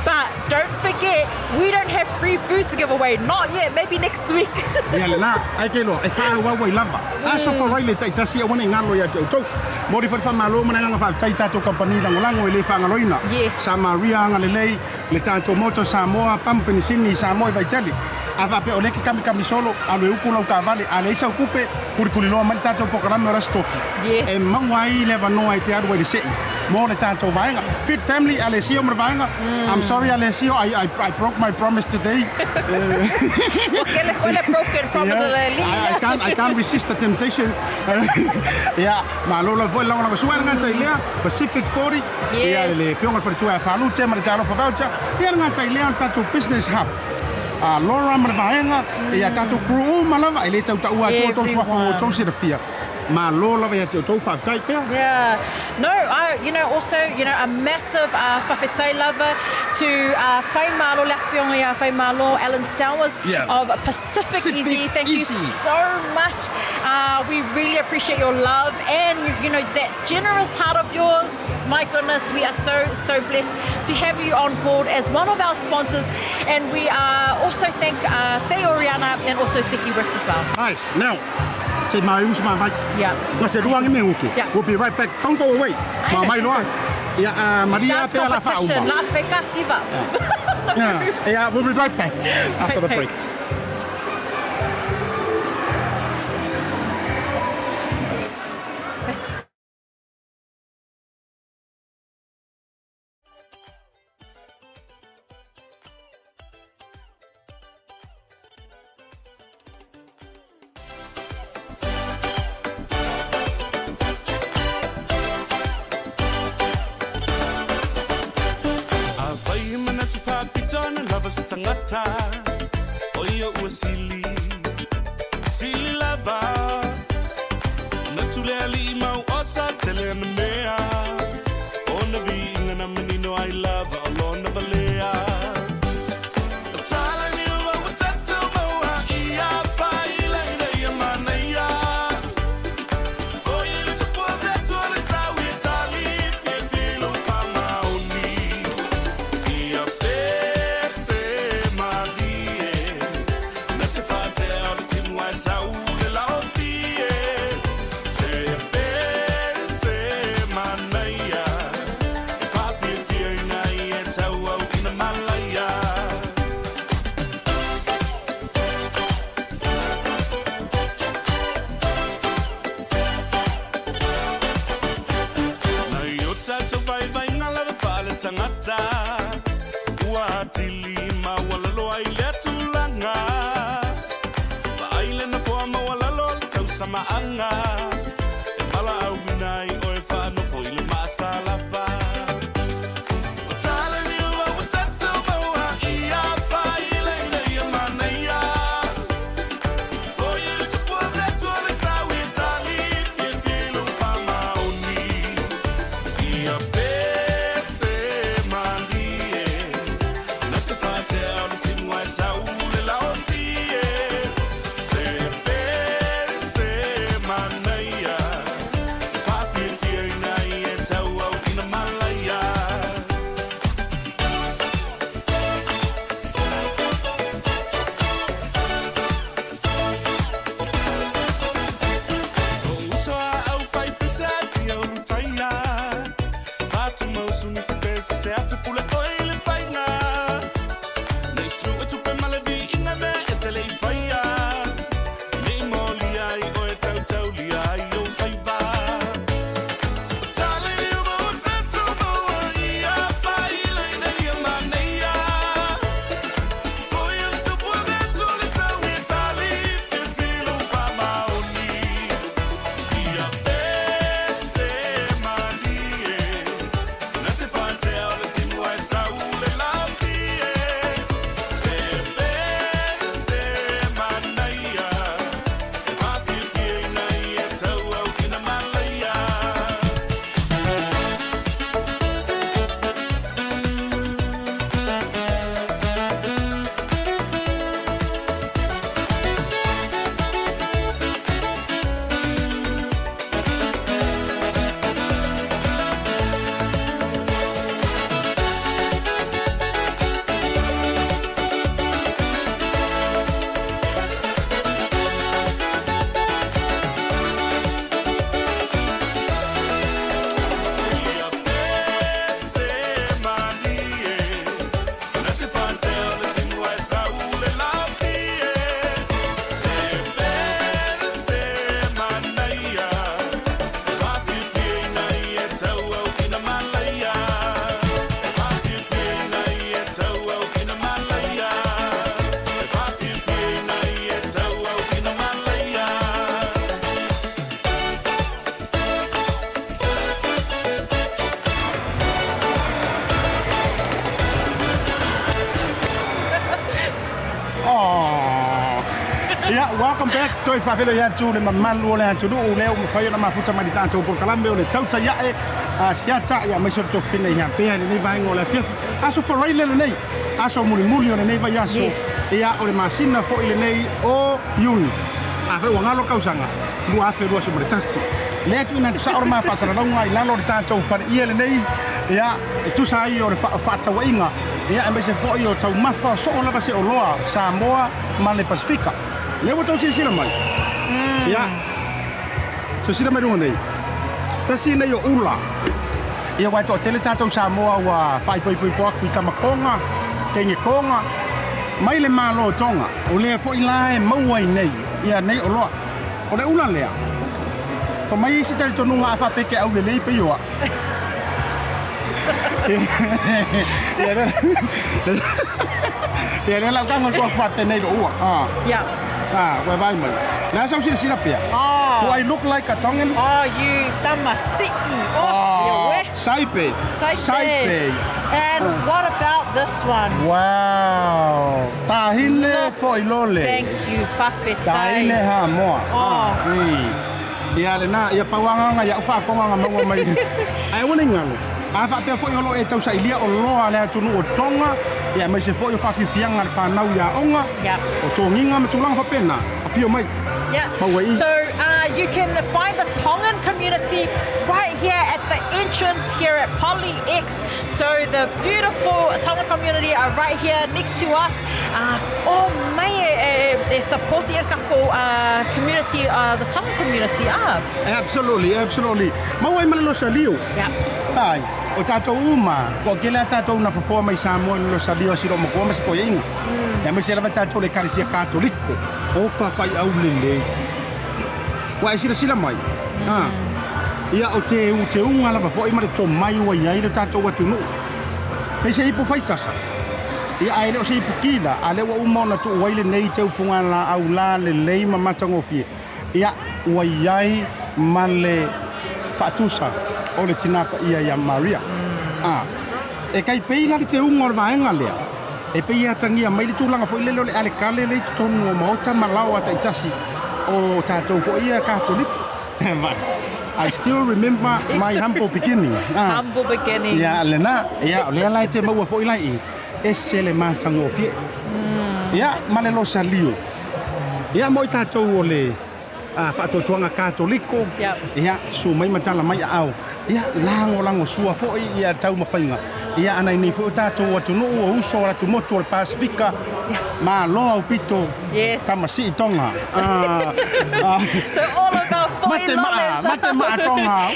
Speaker 7: But don't forget, we don't have free food to give away. Not yet, maybe next week.
Speaker 1: Ia le la, ai ke lo, ai wha wa wai lava. Aso fa rai le tai tasi awana ngalo ia tau tau. Mori fa malo mana nga fa tai tato company langolango ile fa ngaloina.
Speaker 7: Yes.
Speaker 1: Samaria ngalelei le tato moto Samoa pampeni sini Samoa vai tali. Ava pe ole ke kami solo alo uku lau ka vale ale isa kupe kuri lo man tato programa ora stofi.
Speaker 7: Yes.
Speaker 1: E mangwai le no ai te adu ile se. Mo le tato vainga. Fit family Alessio mer vainga. I'm sorry Alessio, I broke my promise today.
Speaker 7: Quelle broken promise
Speaker 1: I can't resist the temptation. Yeah, ma lo voi la una suara ngata ilea Pacific 40.
Speaker 7: Yes.
Speaker 1: Le fionga for tua falu te mar talo fa voucher. Ia ngata ilea tato business hub. Laura Marvaenga, e a tato crew malava, ele tau tau a tō swa fo tō sira fia. Ma lola vai te tō fa tai pea.
Speaker 7: Yeah. No, also, a massive whawhetai lover to Whai Malo Lafionga, Whai Malo Alan Stowers of Pacific Easy. Thank you so much. We really appreciate your love and, that generous heart of yours. My goodness, we are so blessed to have you on board as one of our sponsors. And we also thank Say Oriana and also Seki Works as well.
Speaker 1: Nice. Now, say my right.
Speaker 7: Yeah.
Speaker 1: We'll be right back. Don't go away. Maria
Speaker 7: Dance competition. La Feka Siva.
Speaker 1: Yeah, we'll be right back after the break.
Speaker 8: Tangata, oyo usili, sili lava, natuleli mau osa telen mea, ona vinga na menino I love, alone of the lea. Maanga, e mala au winai o e whano fo ile masala wha. O tala ni ua o tatu maua I a wha I leina I a manaia. Fo I le tupu a vetu a le tau I tali fia filu wha mauni. I a pese mali e, na te whate au le timu ai sau le lao ti e. Se pese manaia.
Speaker 1: Yeah, welcome back. Toi whawhelo ia tū le mamalu o le hatunu o leo mwhai na mafuta mani tātou por kalambe o le TAUTAI iae ASIATA ia maiso to fina ia pēa le nei vaenga o le fiafi. Aso wharai le nei, aso muli o le nei vai aso. Ia o le masina fo i le nei o uni. A whai wangalo kausanga, lua awhi rua se mo le tasi. Le tu ina sa ora ma pasara launga i lalo le tātou whare ia le nei. Ia, tu sa ai o le whaatawa inga. Ia, e mese fo i o tau mawha so o lava se o loa Samoa ma le Pasifika. Le wa tau sila mai. Ia. So sila mai runga nei. Tasi nei o ula. Ia wai tō tele tātou Samoa wa whai pui poa kui kamakonga, kenge konga. Mai le malo tonga. O lea fo i lae mauai nei. Ia nei o loa. O le ula lea. Fa mai isi tari tonunga a whapeke au le lei pe ioa. Ia le lau kanga kua whape nei lo ua.
Speaker 7: Yeah.
Speaker 1: Wai vai mai. Nā sau sila pia.
Speaker 7: Oh.
Speaker 1: Do I look like a Tongan?
Speaker 7: Oh, you tamasiki. Oh, yeah.
Speaker 1: Saipe.
Speaker 7: Saipe. And what about this one?
Speaker 1: Wow. Tahine fo ilole.
Speaker 7: Thank you, whawhetai.
Speaker 1: Tahine ha moa. Ia le nā, ia pauanga ia uwhakonga maua mai. Ai wana ingango. A whapea fo i holo e tau sa ilia o loa lea tunu o tonga. Ia mai se fo i whawhiwhianga le whanau ia onga. O tōnginga ma tūlanga whapena. A whio mai.
Speaker 7: Yeah. So you can find the Tongan community right here at the entrance here at PolyX. So the beautiful Tongan community are right here next to us. Oh, mai e supporti e kako community, the Tongan community.
Speaker 1: Absolutely, absolutely. Mawai malalo sa liu.
Speaker 7: Yeah.
Speaker 1: Ai, o tātou uma, ko kele tātou na whawhua mai Samoa lo sa liu siro mo ko mas ko inga. Ya mai sera tātou le karisia katoliko. O papai au lele. Wa sila mai. Ia o te unga lava fo i mare to mai wa ia le tātou atunu. Pe se ipu fai sasa. Ia ai le o se ipu kida, ale wa uma na tu waile nei te ufunga la au la le lei mamatango fie. Ia wa iai male fatusa o le tinapa ia Maria. E kai peila le te unga o vaenga lea. E pei atangia mai le tūlanga fo i lelo le ale kale le tonu o maota malau ata itasi o tātou fo ia katoliko. I still remember my humble beginning.
Speaker 7: Humble beginning.
Speaker 1: Ia lena, ia o lea lai te maua fo i lai i. E se le mātango o fie. Ia male lo sa liu. Ia moi tātou o le whaatotuanga katoliko. Ia su mai matala mai au. Ia lango sua fo i ia tau mawhainga. Ia anai ni fo tātou atunu o uso o tu motu o le Pasifika. Ma loa o pito.
Speaker 7: Yes.
Speaker 1: Tamasi i tonga.
Speaker 7: So all of our foilovers.
Speaker 1: Mate maa tonga.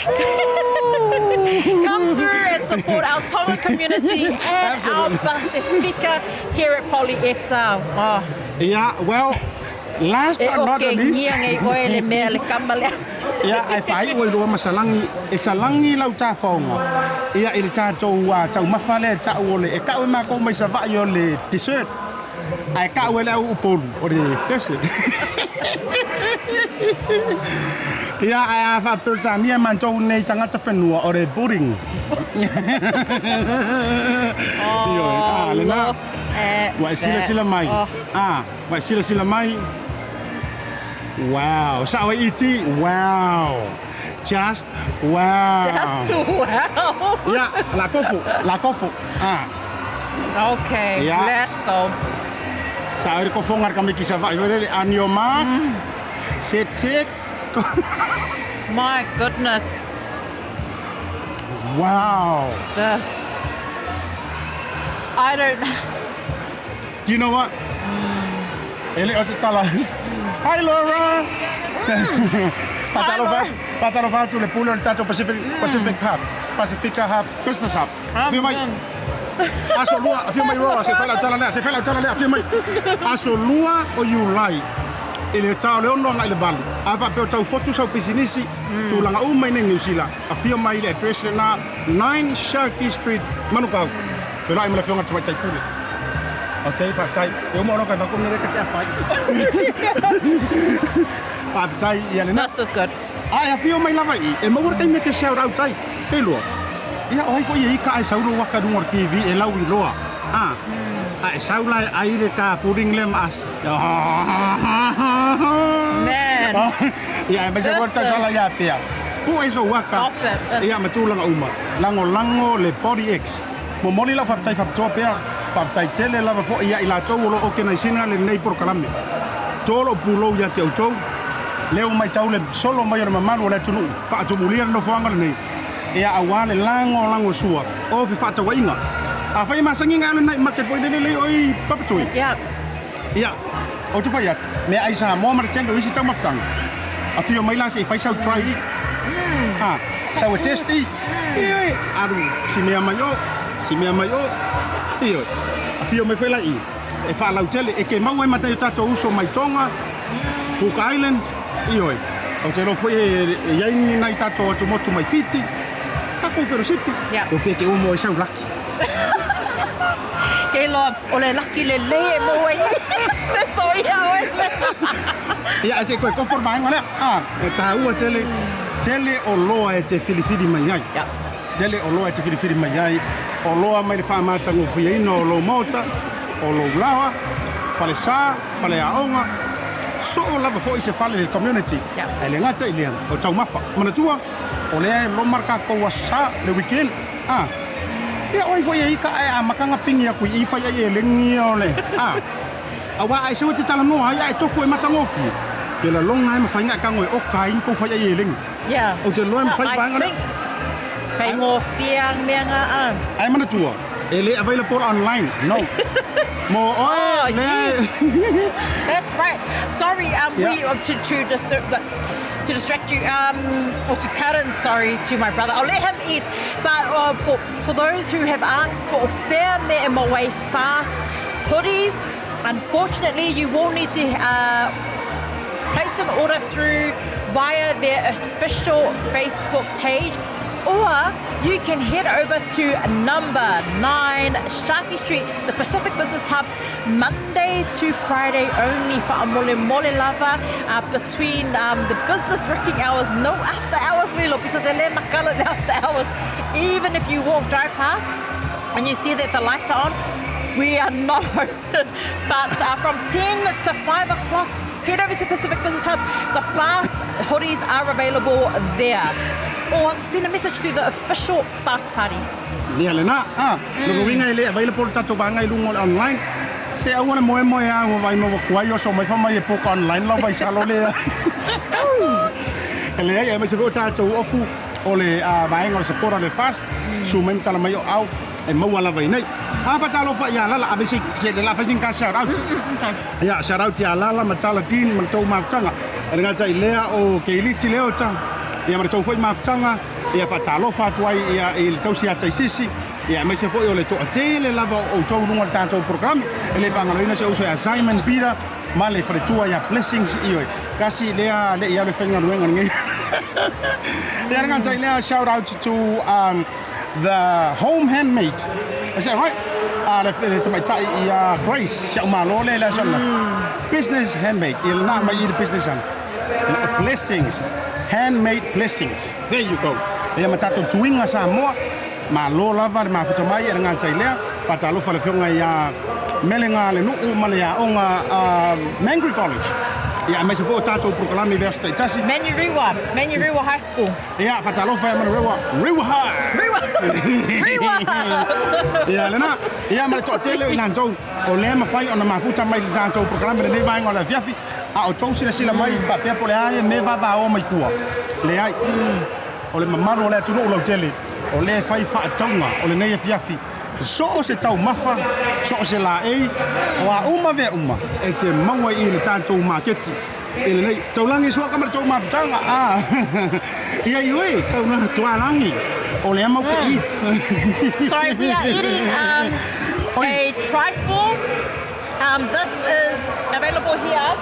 Speaker 7: Come through and support our Tongan community and our Pasifika here at PolyX.
Speaker 1: Yeah, well, last but not least. Ia ai fai o roa masalangi e salangi lau ta fonga ia ile tātou tau mafale ta ole e ka o ma ko mai sa vai o le dessert ai ka o le au pol o le dessert ia ai fa pertania man tau nei tangata whenua o le pudding lena wa sila mai wa sila mai. Wow, so iti, wow, just wow.
Speaker 7: Just wow.
Speaker 1: Yeah, la kofu.
Speaker 7: Okay, yeah. Let's go.
Speaker 1: Sa ori kofu ngar kami kisah vai on your mark. Sit.
Speaker 7: My goodness.
Speaker 1: Wow.
Speaker 7: This. I don't know.
Speaker 1: You know what? Ele o te tala. Hi Laura! Patalo va tu le pulo del Tato Pacific Hub. Pacifica Hub, Business Hub. Fio mai. Aso lua, fio mai roa, se fai tala lea, fio mai. Aso lua o Julai. Ele tau le ono ngai le valu. Ava pe tau fotu sau pisinisi tu langa umai nei New Zealand. A fio mai le address le na 9 Sharkey Street, Manukau. Pero ai me le fio ngai tai pule. Okay, patai. Eu moro kan aku nere ke afai. Patai ia lena.
Speaker 7: This is good.
Speaker 1: Ai afio mai lava I. E mau kai me ke shout out tai. Ke loa. Ia oi foi I ka ai sauru waka dungo TV e lau I loa. Ai sau lai ai le ka puring le mas.
Speaker 7: Man.
Speaker 1: Ya, mas ko ta sala ya pia. Pu ai so waka. Ya matulanga uma. Lango le PolyX. Mo moli la fa tai fa to pia. Fa tai tele la fo ia ila to lo o ke na sina le nei por kalame. Tolo pulo ya tau tau. Leo mai tau le solo mai ma malu le tunu. Fa tu mulia no fanga le nei. Ia awale lango sua. O fi fa ta wainga. A fai masangi ngale nai market foi le oi papatui. Ya. O tu fai at. Me ai sa mo mar tengo isi tau maftang. A fio mai la se fai sau try. Sau testi. Aru si me amayo. Io. A fio me fai la I. E fa lau tele e ke mau e matai tato uso mai tonga. Cook Island. Io. O te lo foi e yaini nai tato atu motu mai fiti. Ka ko fero sipi. O pe ke umo e sau laki.
Speaker 7: Ke lo o le laki le mo e. Se soia o.
Speaker 1: Ya se ko conforma ngale. E ta ua tele o loa e te filifili mai ai. Tele o loa e te filifili mai ai. O loa mai le fa mata ngo fiina o lo mota. O lo lawa, fale sa, fale aonga. So o lava fo ise fale le community. E le ngata ile o tau mafa. Mana tua o le lo marka ko wasa le weekend. Ya oi fo ye ka a makanga pingi aku I fa ye le ngiole. Awa ai se te tala no ai e tofu e mata ngofi. Ke la longa e fa nga ka ngoi o kai ko fa ye le.
Speaker 7: Yeah.
Speaker 1: O te lo em fa banga.
Speaker 7: Kai ngo fiang menga an.
Speaker 1: Ai mana tua. Ele available online. No.
Speaker 7: Yes. That's right. Sorry, to distract you, or to cut in, sorry, to my brother. I'll let him eat. But for those who have asked for Whēne e Mawai Fast hoodies, unfortunately, you will need to place an order through via their official Facebook page, or you can head over to number 9 Sharkey Street, the Pacific Business Hub, Monday to Friday only for a mole lava between the business working hours, no after hours Milo, because they're makala after hours. Even if you drive past and you see that the lights are on, we are not open. But from 10 to 5 o'clock, head over to Pacific Business Hub. The fast hoodies are available there. Or send a message to the official fast party.
Speaker 1: Lia lena, no winga ile available tato banga ilungo online. Se awana moe a vai no kwai o so mai fa mai po online lo vai salo le. Ele ai me se go tato ofu ole vai ngol se pora le fast. Su men tala mai au e mau ala vai nei. Pa talo fa ya la abisi se de la fasin ka shout out. Ya shout out ya la matala din mantou mafutanga. Nga tai lea o ke iliti leo ta. Ia mara tau foi mafutanga, ia whatalo whatuai ia le tausi atai sisi, ia me se foi o le toa tele lava o tau runga tātou programi, e le whangaloina se uso Simon Peter, ma le wharetua ia blessings ioi. Kasi lea le ia le whenga ruenga ngai. Ia rangantai lea shout out to the home handmade. Is that right? Le to my tai ia Grace, siya umalo le la sana. Business handmade, ia na mai i business an. Blessings. Handmade blessings. There you go. Ia matato tuinga sa moa. Ma lo lava ma futa mai e ngata ilea. Patalo fa le fionga ia melenga le nuu ma le ia onga Mangry College. Ia me se fo tato proklami versta itasi.
Speaker 7: Manurewa High School.
Speaker 1: Ia patalo fa ma Rewa High.
Speaker 7: Rewa.
Speaker 1: Ia lena. Ia ma to tele ina ntau. O le ma fai ona ma futa mai tato proklami le vai ngola fiafi. A o tau sila mai pa pe po le ai me va o mai kua le ai o le mamaro le tunu lo tele o le fai fa tonga o le nei fiafi so se tau mafa so se la ei o a uma e te maua I le tanto marketi e le nei tau langi so ka ma tau mafutanga ia ioi tau na tua langi o le mau ka eat.
Speaker 7: Sorry, we are eating a trifle. This is available here.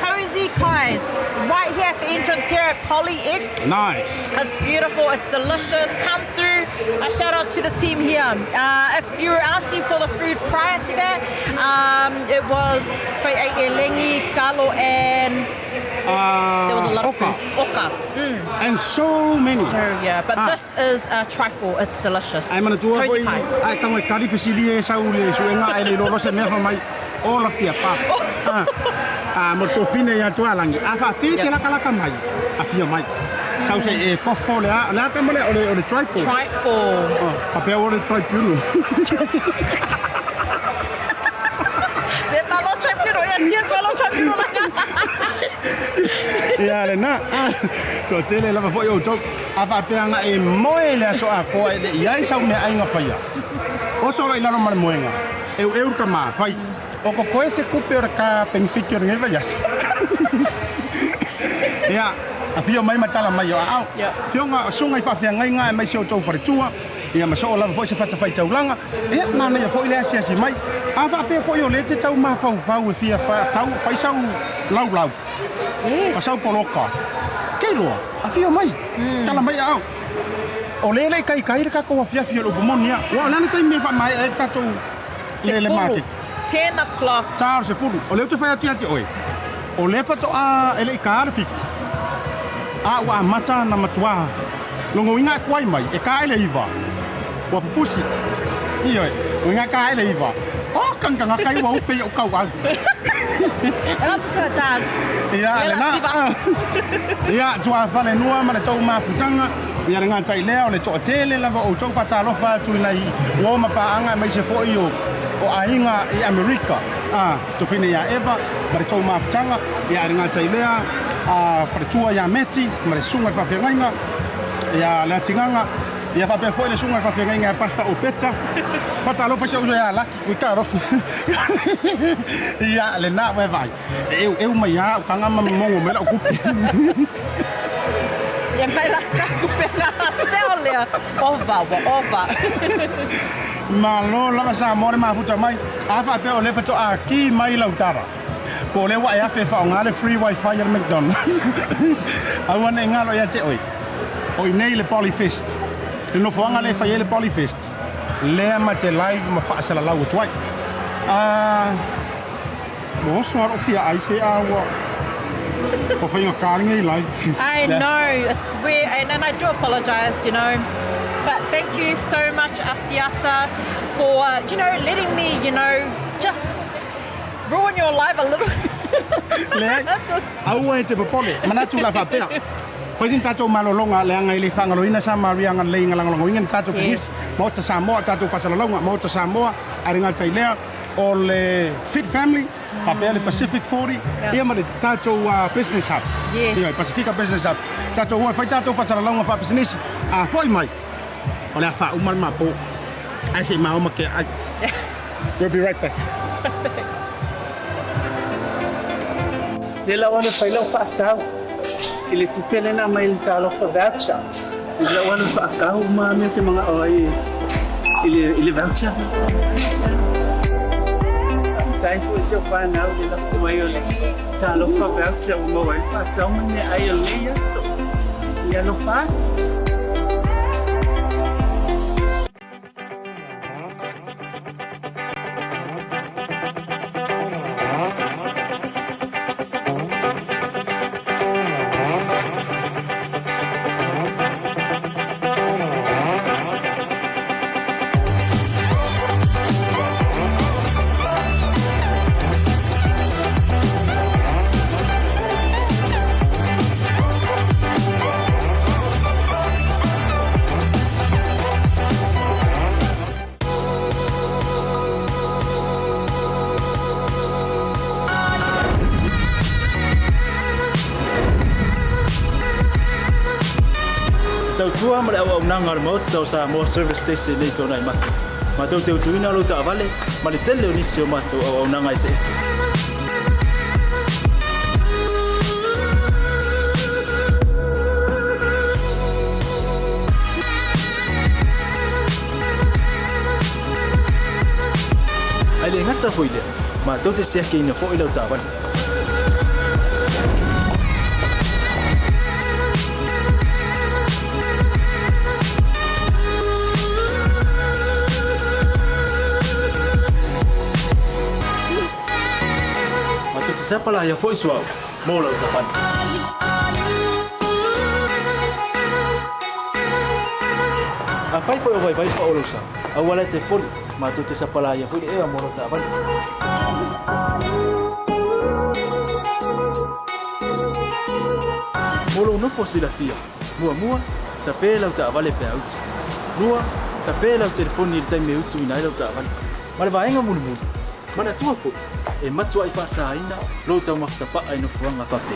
Speaker 7: Cozy Pies, right here at the entrance here at PolyX.
Speaker 1: Nice.
Speaker 7: It's beautiful. It's delicious. Come through. A shout out to the team here. If you were asking for the food prior to that, it was Lengi, Kalo, and There was a lot of
Speaker 1: Oka.
Speaker 7: food. Oka.
Speaker 1: And so many.
Speaker 7: So yeah, but this is trifle. It's delicious.
Speaker 1: Ai mana tua
Speaker 7: Cozy
Speaker 1: koi
Speaker 7: pie.
Speaker 1: ai tanga kali fasili e sau le suenga ai le loro se mefa mai all of the pa. Mo to fine ya tua langi. Afa pe ke la kala mai. Afia mai. Sau se e kofo le la ka mole o le trifle.
Speaker 7: Trifle.
Speaker 1: Pa pe o le trifle.
Speaker 7: Se malo trifle ya cheers malo trifle la.
Speaker 1: Ya le na. To tele la fo yo to. Afa pe anga e moe le so a ko e ia sau me ai nga faia. O so lai laro mal moenga. Eu ka ma fai. O ko ko ese kupe ka penfikir nge va yas. Ya, afio mai matala mai yo au. Fio nga sunga fa fia ngai ngai mai so to for tua. Ya ma so la fo se fata fai taulanga. E mana ya fo ile asia si mai. Afa pe fo yo le te tau ma fa fa fia fa tau fai sau lau.
Speaker 7: Yes.
Speaker 1: Pasau poloka. Kelo, afio mai. Tala mai au. O lele kai ka ko fia lo bomonia. Wa lana tai me fa mai e tato lele maki.
Speaker 7: 10 o'clock.
Speaker 1: Tau se fulu. O le te fai ati oi. O le fa to a ele ka fik. A wa mata na matua. Longo inga kwai mai e ka ele iva. Wa fusi. Iyo. O inga ka ele iva. O kanga kai wa upe o ka wa.
Speaker 7: And I'm just gonna dance.
Speaker 1: Ya, le na. Ya, tua fale nua ma le tau mafutanga. Ia nga tai leo le to tele lava o tau fatalo fa tu nai wo ma pa anga mai se fo io o ainga i America. To fine ya eva ma le tau mafutanga. Ia nga tai lea fa tua ya meti ma le sunga fa fenga. Ia le tinganga. Ia fa pe fo le sunga fa fenga pasta o pizza. Fatalo fa se uso ya la. Ui caro. Ia le na vai. Eu mai ya kanga ma mongo me la okupi.
Speaker 7: Ja mai laskaa kupena. Se oli ova.
Speaker 1: Ma lo la sa more ma futa mai. Afa pe o le fato a ki mai lautara. Po le wa ya fe fa ngale free wifi ya McDonald's. Awana ngalo ya te oi. Oi nei le polyfest. Le no fo ngale fa le polyfest. Le ma te live ma fa sala lawo twai. Mo so aro fia ai se awa.
Speaker 7: I know, it's weird, and I do apologize, you know. But thank you so much, ASIATA, for, letting me, just ruin your life a little.
Speaker 1: Aua te popole, manatu la fapea. Fazin tato malolonga le anga ile fanga loina sa maria nga le ngalango ingen tato kis. Mota Samoa tato fasalonga, mota Samoa aringa tailea all fit family. Fapea le Pacific 40, ia ma le tato business hub.
Speaker 7: Yes.
Speaker 1: Ia Pacifica business hub. Tato hoa fai tato fasalonga fa business. Foi mai. O le afa umal mapo. Ai sei ma o ma ke. We'll be right back.
Speaker 4: Le la wana whailau whaakau. I le tupele na mai le talo voucher. I le wana whaakau ma mea te mga oai. I le voucher. Tai fu se whanau le lapse mai o le talo voucher o ma wai whaakau mane ai o le so. Ia no whaat.
Speaker 3: Tua ma le au nanga remote tau sa mo service station nei tona i matu. Ma tau te utuina lo ta vale, ma le tele o nisi o matu au nanga i se ese. Ai le ngata foile, ma tau te sea ke ina fo ilo ta vale. Sapala ya foi suau. mo lau tapan. A fai foi o vai pa o lusa. A wala te poli ma tu te sapalaya foi e mo lau tapan. Molo no posila fia. Mua tapela o ta vale pe out. Lua tapela o telefoni tai me utu ina lau tapan. Male vaenga mulu. Mana tua fo e matua I fasa ina lo tau maktapa ai no fuanga fa pe.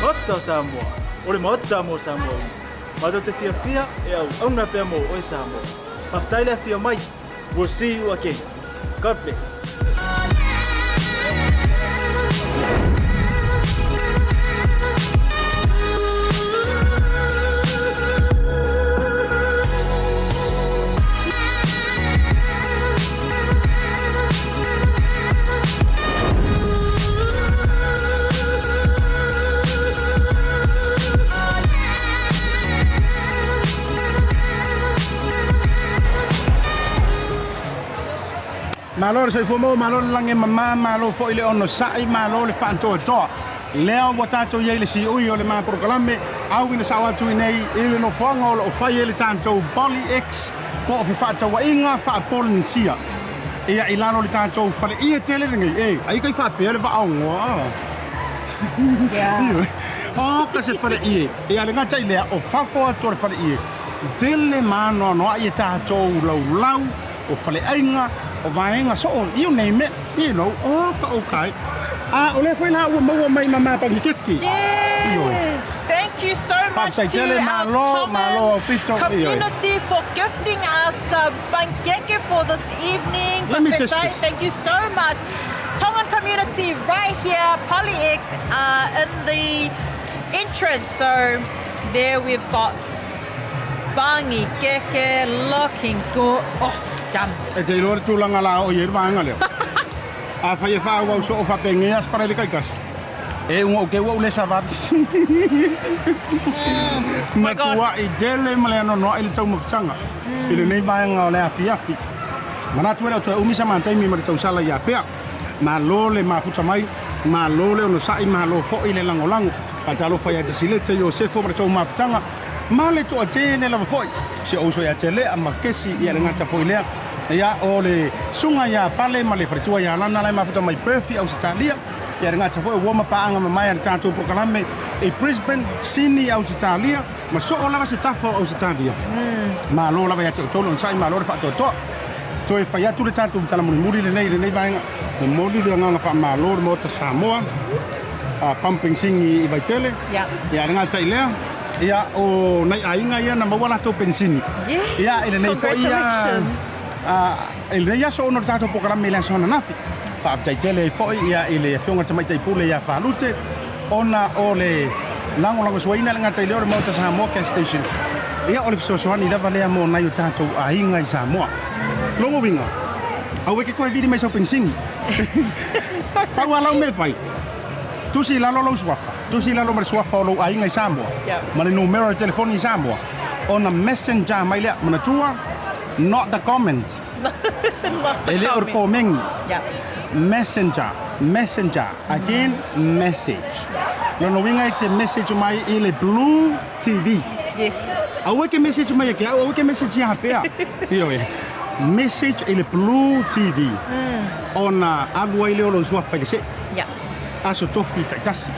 Speaker 3: Hota Samoa. Ore mota mo Samoa. Mato te fia e au na pe mo o Samoa. Paftaile fia mai. We'll see you again. God bless.
Speaker 1: Malo se fomo malo lange mama malo fo ile ono sai malo le fanto to leo watato ye le si ui o le ma proclame au ina sawa tu nei ile no fonga o fai ile tanto PolyX mo fi fata wa inga fa Polynesia ia ilano le tanto fa le ia tele ngai e ai kai fa pe le va au oh ka se fa le ia le ngata ile o fa fo to fa le ia dele mano no ia tanto lau o fa le ainga o vaenga so you name it you know okay ole foi lá o mai mama pa kiki
Speaker 7: Yes, thank you so much to our community for gifting us a pancake for this evening.
Speaker 1: Let me test this.
Speaker 7: Thank you so much. Tongan community right here, PolyX in the entrance. So there we've got bangi keke looking good. Oh, jam.
Speaker 1: E te lor tulanga la o yer vanga le. A fa ye fa wa so fa pengeas para le kaikas. E un ke wa le savat. Ma tua e dele male no ile tau mutanga. Ile nei vanga le afiafi. Mana tu le to umisa mantai mi ma tau sala ya pe. Ma lo le ma futa mai, ma lo le no sai ma lo fo ile langolango. Pa talo fa ya de silete yo se fo ma tau ma futanga. Ma le to tele la fo. Se o so ya tele a makesi ya ngata fo ile. Ya ole sunga ya pale male fritua ya lana la mafuta mai perfect Australia ya ngata fo wo ma paanga mai ya tanto proclame e Brisbane Sydney Australia ma so ola va se tafo Australia ma lo la va ya to lo sai ma lo fa to e fa ya tu le tanto tala muri le nei va mo moli de nga fa ma lo mo ta Samoa a pumping singi I vai tele ya ngata ile ya o nei ainga ya na wala to pensini ya ile nei fo ya il ne ya so no tato programme la sona nafi fa tai tele fo ia ile fionga tamai tai pule ya fa lute ona ole lango soina nga tai le mo ta Samoa station ia ole so soani da vale mo na yo tato ainga I Samoa longo winga au ke ko vidi mai so pensing pa wala me fai tu si la lo swafa tu si la lo mer swafa lo ainga I Samoa ma le numero telefoni I Samoa ona messenger mai le mana tua not the comment. Ele or comment. Messenger. Again, message. No winga te message mai ele blue TV.
Speaker 7: Yes.
Speaker 1: Awe ke message mai ke awe ke message ya pea. Yo message ele blue TV. Ona alu ile lo swa fa se.
Speaker 7: Yeah.
Speaker 1: Aso tofi tas.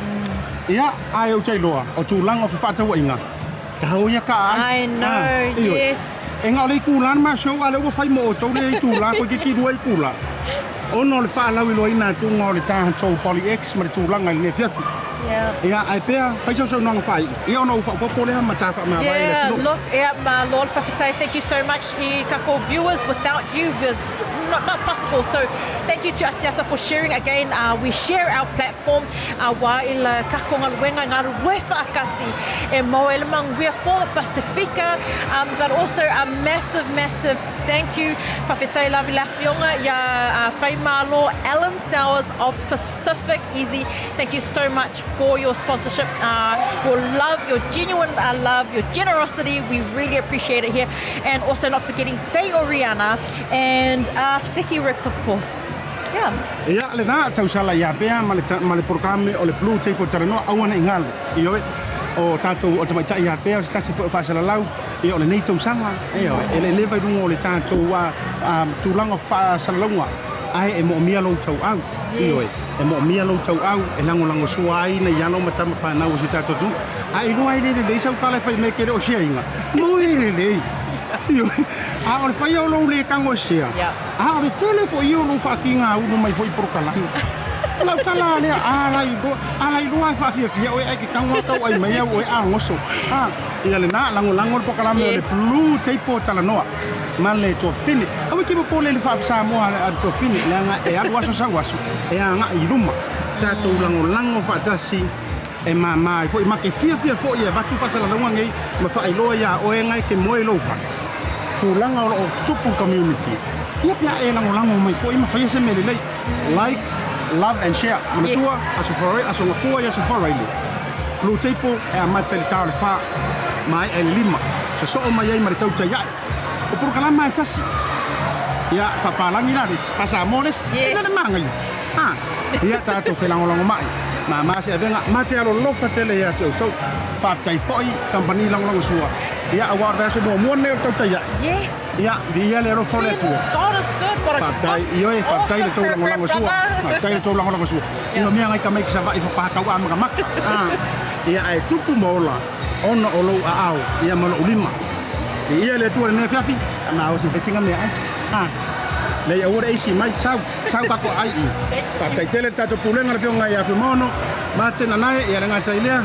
Speaker 1: Ya ayo loa o tu lang of fata winga. Kau ya ka.
Speaker 7: I know. Yes.
Speaker 1: Enga le kulan ma show ale wo fai mo to le tula ko ki duai kula ono le fa la wi lo ina tu ngol ta to PolyX ma tu langa ne fiafi ya ai pe fai so no fai io no fa po le ma ta fa ma vai le tu
Speaker 7: look ma lord fa thank you so much I kako viewers without you was not possible. So thank you to ASIATA for sharing again. We share our platform. Wa ila kakonga luenga ngā rue whaakasi e mo ele manguia for the Pacifica. But also a massive thank you whawhetai lawi lawhionga ia whaimalo Alan Stowers of Pacific Easy. Thank you so much for your sponsorship, your love, your genuine love, your generosity. We really appreciate it here. And also not forgetting Say Oriana and Seki Ricks, of course. Yeah.
Speaker 1: Ya le na tau sala ya bea male programe o le blue tape o tarano awana ingal io o tatou o tamai tai ya bea o tasi fa sala lau e o le nei tau sanga e o ele leva rungo o le tatou wa tulanga fa sala longa ai e mo mia lo tau au io e mo mia lo tau au e lango suai na yano matama fa na o tatou tu ai no ai le sau kala fa me kere o sia inga mo ele io a o fai o lo le kango sia a o telefo io lo fa kinga u mai foi por kala la tala le ala i do ai fa fia o e ke kango tau ai mai o e a ngoso ia le na lango por kala me le blue tape tala noa male to fini a ki po le fa sa mo a to fini langa e a waso sa waso e anga i luma tato lango fa tasi e mai foi ma ke fia fo ia va tu fa sala longa ngai ma fa ilo ia o e ngai ke mo ilo fa tu langa o tupu community ia pia e lango mai foi ma fa se mele like love and share ma tua aso for aso ngafua ia so for ile lu tipo e a mata le tau fa mai e lima so mai ai ma le tau tai ia o por kala mai tasi ia fa palangi la dis pasa moles ina de mangai ia tato fe lango mai ma se venga mate alo lofa tele ia tau fa tai foi company lango sua ia awar verso mo ne tau tai
Speaker 7: yes
Speaker 1: ia dia le ro fole tu
Speaker 7: God is good for a
Speaker 1: tai io e fa tai le tau lango sua tai le tau lango sua ino mia ngai ka make sa vai fa tau ama ka maka ia ai tupu mola ono olo au ia mo ulima ia le tu ne fiafi na o si fesinga me le ia ora isi mai sau ka ko ai pa tai tele tato pulenga le fionga ia fimono mate na nai ia nga tai lea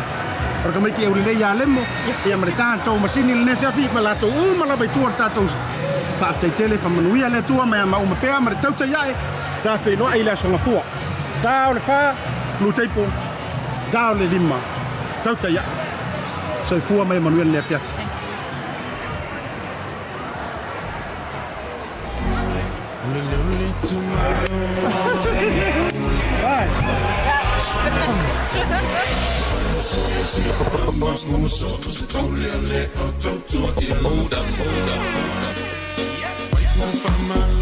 Speaker 1: or kamai ki ule ia lemo ia marita tau masini le fiafi mala to mala bai tu tato pa tai tele fa manuia le tu ma ma uma pea mar tau tai ai ta fe no ai la songa fua tau le fa lu taipo tau le lima tau tai ai so fua mai manuia le fiafi
Speaker 8: Hold up.